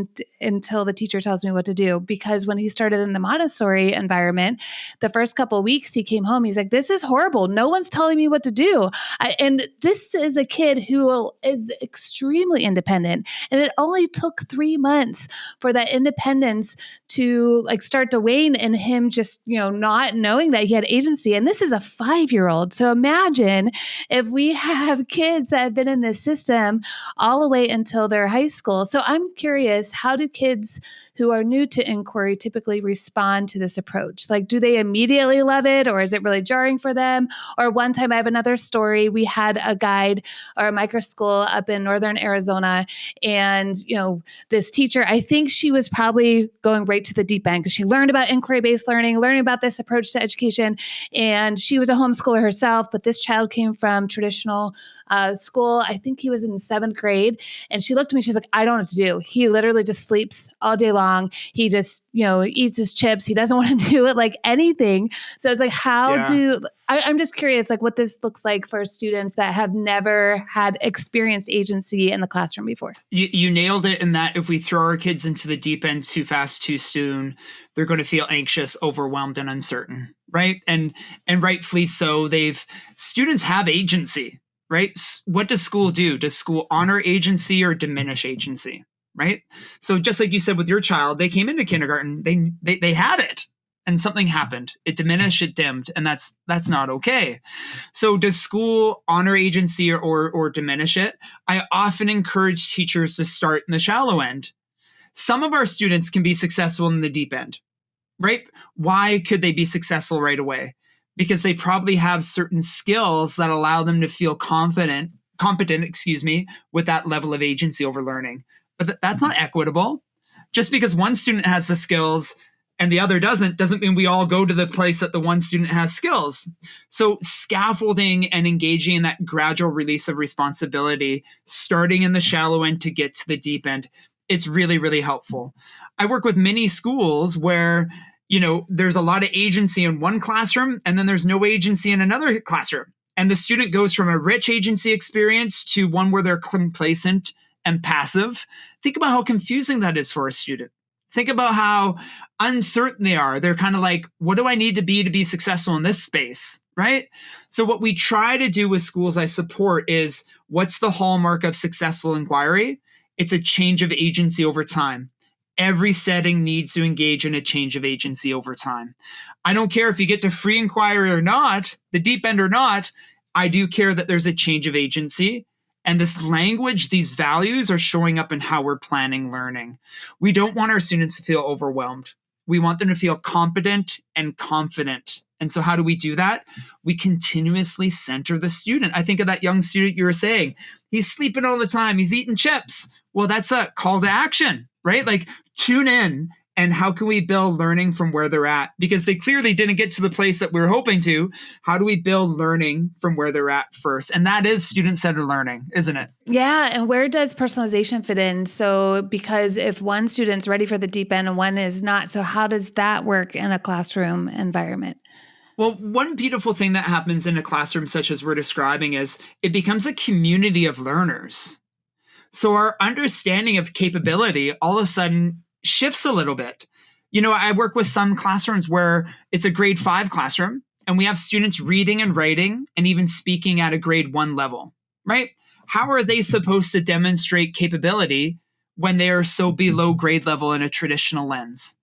until the teacher tells me what to do, because when he started in the Montessori Montessori environment. The first couple of weeks he came home, he's like, this is horrible. No one's telling me what to do. And this is a kid who is extremely independent. And it only took 3 months for that independence to like start to wane and him just, not knowing that he had agency. And this is a 5-year-old. So imagine if we have kids that have been in this system all the way until they're high school. So I'm curious, how do kids who are new to inquiry typically respond to this approach? Like, do they immediately love it, or is it really jarring for them? Or one time, I have another story. We had a guide or a micro school up in northern Arizona, and this teacher, I think she was probably going right to the deep end because she learned about inquiry-based learning, learning about this approach to education, and she was a homeschooler herself. But this child came from traditional school. I think he was in 7th grade, and she looked at me. She's like, "I don't know what to do. He literally just sleeps all day long. He just, eats his chips. He doesn't want to do it like anything." So it's like, I'm just curious, like what this looks like for students that have never had experienced agency in the classroom before. You nailed it in that if we throw our kids into the deep end too fast, too soon, they're going to feel anxious, overwhelmed, and uncertain, right? And rightfully so. Students have agency, right? What does school do? Does school honor agency or diminish agency, right? So just like you said with your child, they came into kindergarten, they had it. And something happened. It diminished, it dimmed, and that's not okay. So does school honor agency or diminish it? I often encourage teachers to start in the shallow end. Some of our students can be successful in the deep end, right? Why could they be successful right away? Because they probably have certain skills that allow them to feel competent, with that level of agency over learning. But that's not equitable. Just because one student has the skills and the other doesn't mean we all go to the place that the one student has skills. So scaffolding and engaging in that gradual release of responsibility, starting in the shallow end to get to the deep end, it's really, really helpful. I work with many schools where, there's a lot of agency in one classroom and then there's no agency in another classroom. And the student goes from a rich agency experience to one where they're complacent and passive. Think about how confusing that is for a student. Think about how uncertain they are. They're kind of like, what do I need to be successful in this space, right? So what we try to do with schools I support is, what's the hallmark of successful inquiry? It's a change of agency over time. Every setting needs to engage in a change of agency over time. I don't care if you get to free inquiry or not, the deep end or not, I do care that there's a change of agency. And this language, these values are showing up in how we're planning learning. We don't want our students to feel overwhelmed. We want them to feel competent and confident. And so how do we do that? We continuously center the student. I think of that young student you were saying, he's sleeping all the time, he's eating chips. Well, that's a call to action, right? Like, tune in. And how can we build learning from where they're at? Because they clearly didn't get to the place that we were hoping to. How do we build learning from where they're at first? And that is student-centered learning, isn't it? Yeah. And where does personalization fit in? So, because if one student's ready for the deep end and one is not, so how does that work in a classroom environment? Well, one beautiful thing that happens in a classroom such as we're describing is it becomes a community of learners. So our understanding of capability all of a sudden shifts a little bit. I work with some classrooms where it's a grade 5 classroom and we have students reading and writing and even speaking at a grade 1 level, right? How are they supposed to demonstrate capability when they are so below grade level in a traditional lens?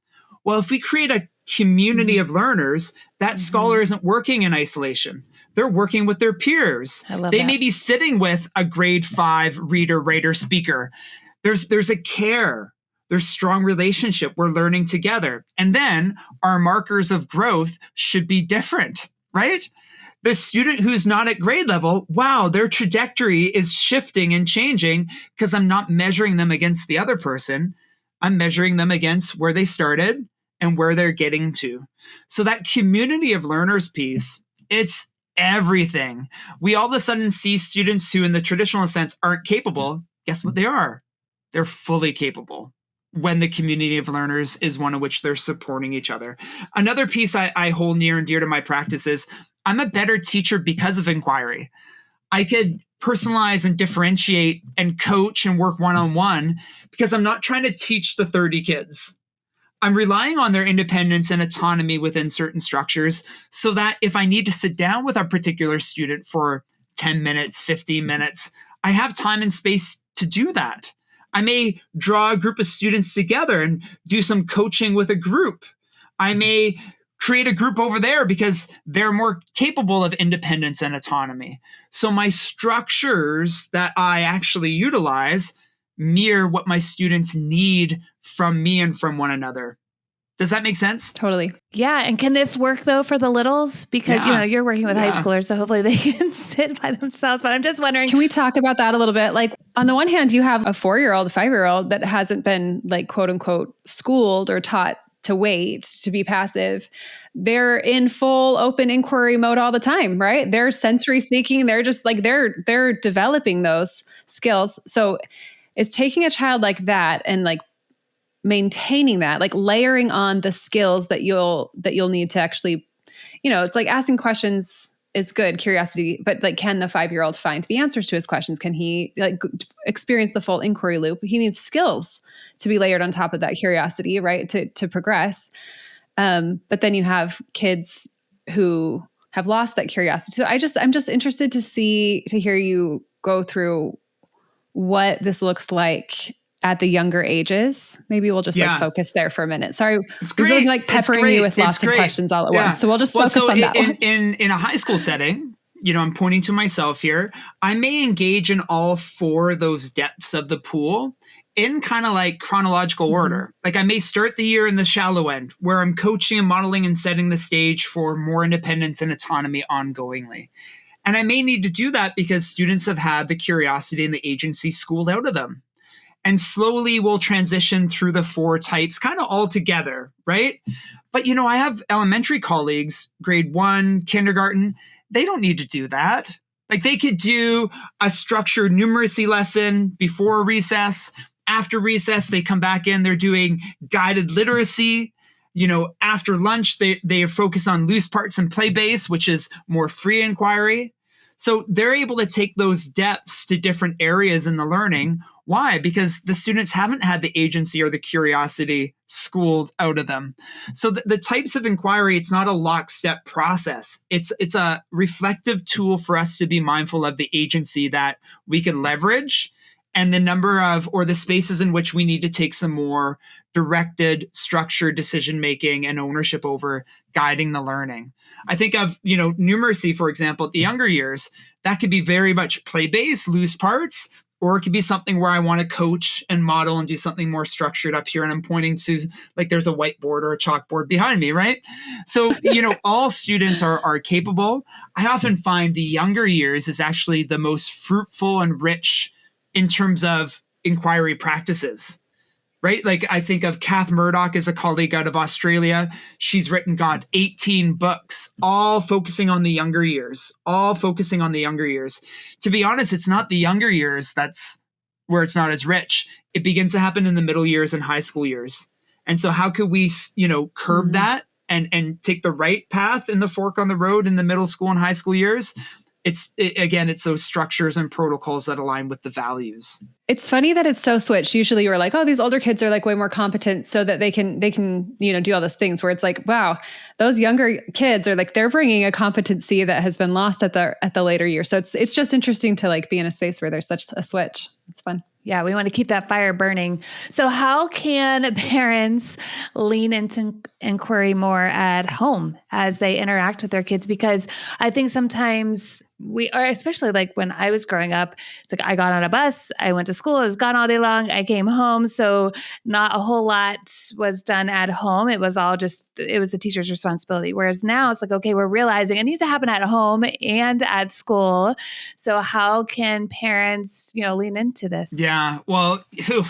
Well, if we create a community of learners, that scholar isn't working in isolation. They're working with their peers. They may be sitting with a grade 5 reader, writer, speaker. There's a care. There's strong relationship. We're learning together. And then our markers of growth should be different, right? The student who's not at grade level, wow, their trajectory is shifting and changing because I'm not measuring them against the other person. I'm measuring them against where they started and where they're getting to. So that community of learners piece, it's everything. We all of a sudden see students who in the traditional sense aren't capable. Guess what they are? They're fully capable when the community of learners is one in which they're supporting each other. Another piece I hold near and dear to my practice is I'm a better teacher because of inquiry. I could personalize and differentiate and coach and work one-on-one because I'm not trying to teach the 30 kids. I'm relying on their independence and autonomy within certain structures so that if I need to sit down with a particular student for 10 minutes, 15 minutes, I have time and space to do that. I may draw a group of students together and do some coaching with a group. I may create a group over there because they're more capable of independence and autonomy. So my structures that I actually utilize mirror what my students need from me and from one another. Does that make sense? Totally. Yeah. And can this work though for the littles? Because, you're working with high schoolers, so hopefully they can sit by themselves. But I'm just wondering. Can we talk about that a little bit? Like on the one hand, you have a 4-year-old, a 5-year-old that hasn't been like, quote unquote, schooled or taught to wait, to be passive. They're in full open inquiry mode all the time, right? They're sensory seeking. They're just like, they're developing those skills. So it's taking a child like that and like maintaining that, like layering on the skills that you'll need to actually, it's like asking questions is good, curiosity, but like, can the 5-year-old find the answers to his questions? Can he like experience the full inquiry loop? He needs skills to be layered on top of that curiosity, right? To progress. But then you have kids who have lost that curiosity. So I'm just interested to hear you go through what this looks like at the younger ages. Maybe we'll just like focus there for a minute. Sorry, we're really like peppering you with lots of questions all at once. So we'll just focus on that one. In a high school setting, I'm pointing to myself here. I may engage in all 4 of those depths of the pool in kind of like chronological order. Like I may start the year in the shallow end where I'm coaching and modeling and setting the stage for more independence and autonomy ongoingly. And I may need to do that because students have had the curiosity and the agency schooled out of them. And slowly we'll transition through the 4 types kind of all together, right? But, I have elementary colleagues, grade 1, kindergarten. They don't need to do that. Like they could do a structured numeracy lesson before recess. After recess, they come back in, they're doing guided literacy. After lunch, they focus on loose parts and play base, which is more free inquiry. So they're able to take those depths to different areas in the learning. Why? Because the students haven't had the agency or the curiosity schooled out of them. So the types of inquiry, it's not a lockstep process. It's a reflective tool for us to be mindful of the agency that we can leverage and the number of, or the spaces in which we need to take some more directed, structured decision-making and ownership over guiding the learning. I think of, numeracy, for example, at the younger years, that could be very much play-based, loose parts, or it could be something where I want to coach and model and do something more structured up here. And I'm pointing to like there's a whiteboard or a chalkboard behind me, right? So, all students are capable. I often find the younger years is actually the most fruitful and rich in terms of inquiry practices, right? Like I think of Kath Murdoch as a colleague out of Australia. She's written, 18 books, all focusing on the younger years, To be honest, it's not the younger years that's where it's not as rich. It begins to happen in the middle years and high school years. And so how could we, curb that and take the right path in the fork on the road in the middle school and high school years? It's those structures and protocols that align with the values. It's funny that it's so switched. Usually you're like, oh, these older kids are like way more competent so that they can, do all those things where it's like, wow, those younger kids are like, they're bringing a competency that has been lost at the later years. So it's just interesting to like be in a space where there's such a switch. It's fun. Yeah, we want to keep that fire burning. So how can parents lean into inquiry more at home as they interact with their kids? Because I think sometimes especially like when I was growing up, it's like I got on a bus, I went to school, I was gone all day long, I came home. So not a whole lot was done at home. It was all it was the teacher's responsibility. Whereas now it's like, okay, we're realizing it needs to happen at home and at school. So how can parents, lean into this? Yeah, well,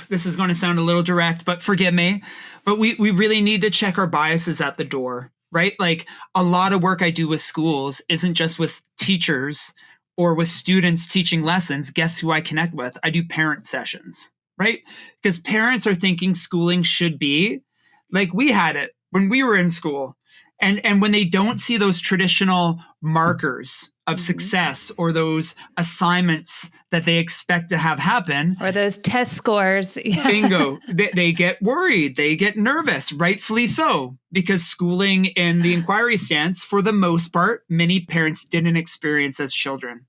this is going to sound a little direct, but forgive me. But we really need to check our biases at the door, right? Like a lot of work I do with schools isn't just with teachers or with students teaching lessons. Guess who I connect with? I do parent sessions, right? Because parents are thinking schooling should be like we had it when we were in school. And when they don't see those traditional markers of success or those assignments that they expect to have happen, or those test scores, bingo, they get worried, they get nervous, rightfully so, because schooling in the inquiry stance, for the most part, many parents didn't experience as children.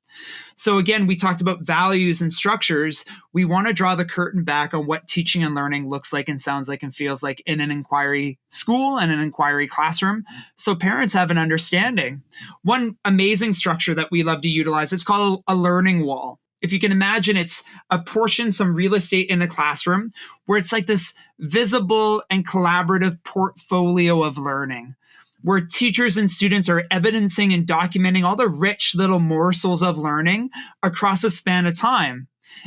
So again, we talked about values and structures. We want to draw the curtain back on what teaching and learning looks like and sounds like and feels like in an inquiry school and an inquiry classroom, so parents have an understanding. One amazing structure that we love to utilize, it's called a learning wall. If you can imagine, it's a portion, some real estate in a classroom, where it's like this visible and collaborative portfolio of learning, where teachers and students are evidencing and documenting all the rich little morsels of learning across a span of time.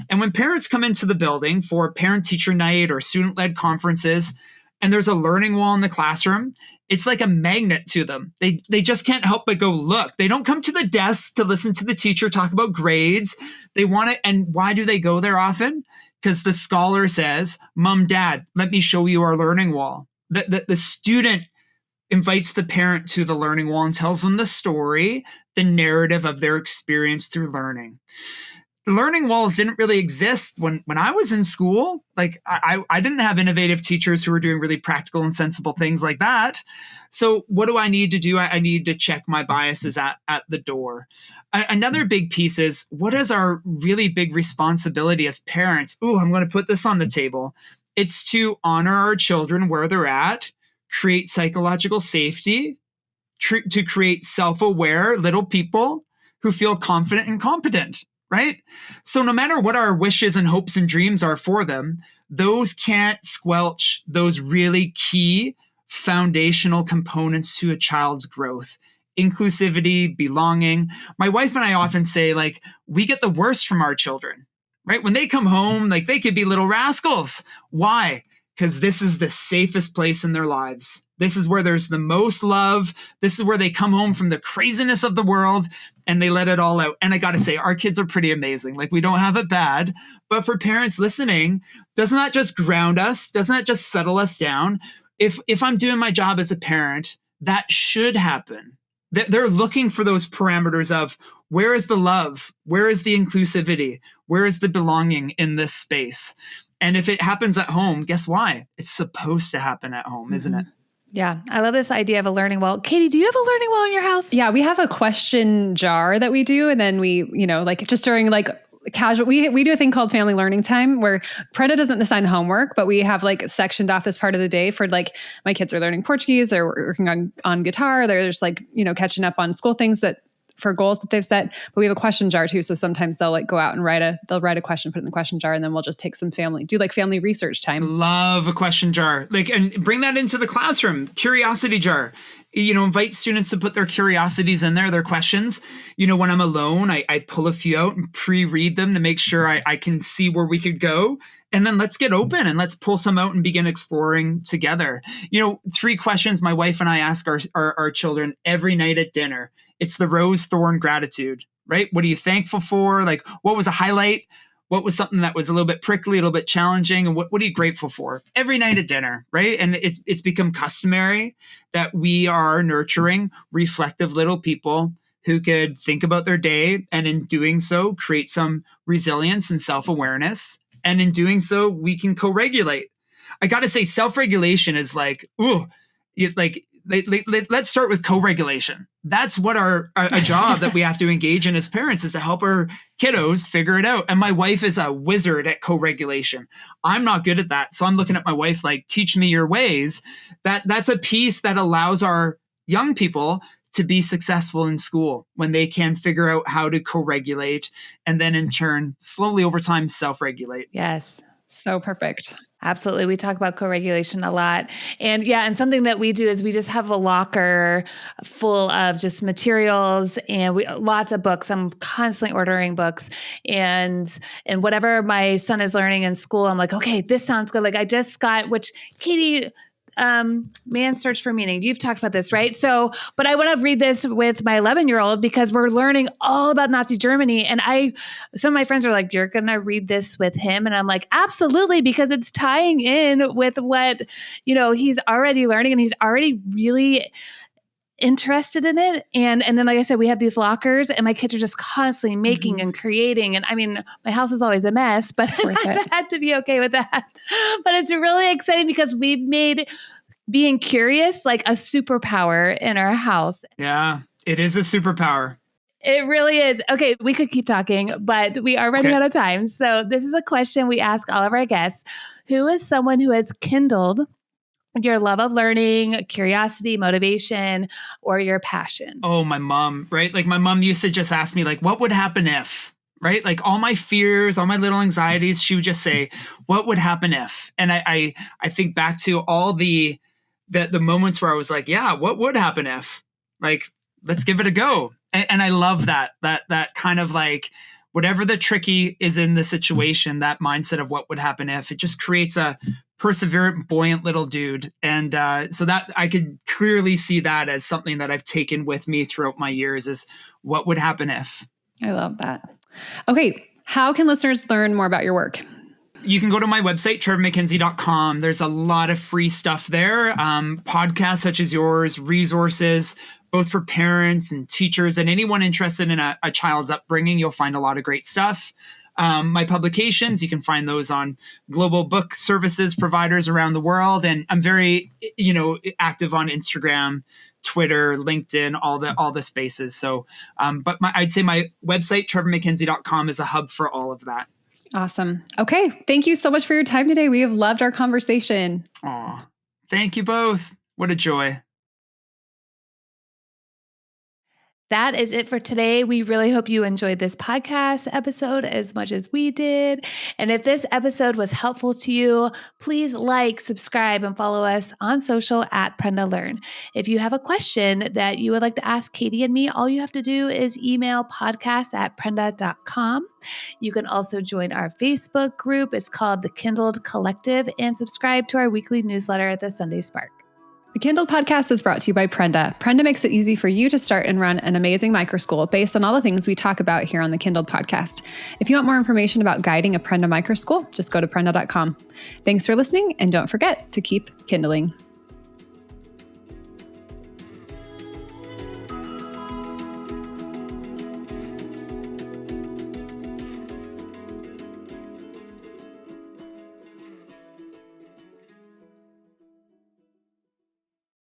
And when parents come into the building for parent-teacher night or student-led conferences, and there's a learning wall in the classroom, it's like a magnet to them. They just can't help but go look. They don't come to the desk to listen to the teacher talk about grades. They want it. And why do they go there often? Because the scholar says, Mom, Dad, let me show you our learning wall. The student invites the parent to the learning wall and tells them the story, the narrative of their experience through learning. Learning walls didn't really exist when I was in school. Like I didn't have innovative teachers who were doing really practical and sensible things like that. So what do I need to do? I need to check my biases at the door. Another big piece is, what is our really big responsibility as parents? Ooh, I'm going to put this on the table. It's to honor our children where they're at, create psychological safety, to create self-aware little people who feel confident and competent, right? So no matter what our wishes and hopes and dreams are for them, those can't squelch those really key foundational components to a child's growth. Inclusivity, belonging. My wife and I often say, like, we get the worst from our children, right? When they come home, like, they could be little rascals. Why? Because this is the safest place in their lives. This is where there's the most love. This is where they come home from the craziness of the world and they let it all out. And I got to say, our kids are pretty amazing. Like, we don't have it bad. But for parents listening, doesn't that just ground us? Doesn't that just settle us down? If I'm doing my job as a parent, that should happen. They're looking for those parameters of, where is the love? Where is the inclusivity? Where is the belonging in this space? And if it happens at home, guess why? It's supposed to happen at home, isn't it? Yeah. I love this idea of a learning wall. Kaity, do you have a learning wall in your house? Yeah, we have a question jar that we do. And then we, like just during like casual, we do a thing called family learning time where Preda doesn't assign homework, but we have like sectioned off this part of the day for like, my kids are learning Portuguese, they're working on guitar, they're just like, catching up on school things for goals that they've set. But we have a question jar too. So sometimes they'll like go out and write a question, put it in the question jar, and then we'll just take some do like family research time. Love a question jar. And bring that into the classroom. Curiosity jar. Invite students to put their curiosities in there, their questions. When I'm alone, I pull a few out and pre-read them to make sure I can see where we could go. And then let's get open and let's pull some out and begin exploring together. 3 questions my wife and I ask our children every night at dinner. It's the rose thorn gratitude, right? What are you thankful for? Like, what was a highlight? What was something that was a little bit prickly, a little bit challenging? And what are you grateful for? Every night at dinner, right? And it's become customary that we are nurturing reflective little people who could think about their day, and in doing so, create some resilience and self-awareness. And in doing so, we can co-regulate. I got to say, self-regulation is like, let's start with co-regulation. That's what a job that we have to engage in as parents, is to help our kiddos figure it out. And my wife is a wizard at co-regulation. I'm not good at that. So I'm looking at my wife like, teach me your ways. That's a piece that allows our young people to be successful in school when they can figure out how to co-regulate and then in turn, slowly over time, self-regulate. Yes. So perfect. Absolutely. We talk about co-regulation a lot. And something that we do is we just have a locker full of just materials and lots of books. I'm constantly ordering books, and whatever my son is learning in school, I'm like, okay, this sounds good. Like I just got, which Kaity, Man's Search for Meaning. You've talked about this, right? So, but I want to read this with my 11-year-old because we're learning all about Nazi Germany. And some of my friends are like, you're going to read this with him. And I'm like, absolutely, because it's tying in with what, he's already learning, and he's already really interested in it. And then, like I said, we have these lockers and my kids are just constantly making and creating. And I mean, my house is always a mess, but I've had to be okay with that. But it's really exciting because we've made being curious like a superpower in our house. Yeah, it is a superpower. It really is. Okay, we could keep talking, but we are running out of time. So this is a question we ask all of our guests. Who is someone who has kindled your love of learning, curiosity, motivation, or your passion? Oh, my mom, right? Like my mom used to just ask me like, what would happen if, right? Like all my fears, all my little anxieties, she would just say, what would happen if? And I think back to all the moments where I was like, yeah, what would happen if? Like, let's give it a go. And I love that kind of like whatever the tricky is in the situation, that mindset of what would happen if, it just creates a perseverant, buoyant little dude. And so that I could clearly see that as something that I've taken with me throughout my years is what would happen if. I love that. Okay. How can listeners learn more about your work? You can go to my website, trevormackenzie.com. There's a lot of free stuff there. Podcasts such as yours, resources, both for parents and teachers and anyone interested in a child's upbringing. You'll find a lot of great stuff. My publications, you can find those on global book services providers around the world. And I'm very, active on Instagram, Twitter, LinkedIn, all the spaces. So, but I'd say my website, trevormackenzie.com, is a hub for all of that. Awesome. Okay. Thank you so much for your time today. We have loved our conversation. Aw, thank you both. What a joy. That is it for today. We really hope you enjoyed this podcast episode as much as we did. And if this episode was helpful to you, please like, subscribe, and follow us on social at Prenda Learn. If you have a question that you would like to ask Kaity and me, all you have to do is email podcast@prenda.com. You can also join our Facebook group. It's called the KindlED Collective, and subscribe to our weekly newsletter, The Sunday Spark. The KindlED podcast is brought to you by Prenda. Prenda makes it easy for you to start and run an amazing microschool based on all the things we talk about here on the KindlED podcast. If you want more information about guiding a Prenda microschool, just go to prenda.com. Thanks for listening, and don't forget to keep kindling.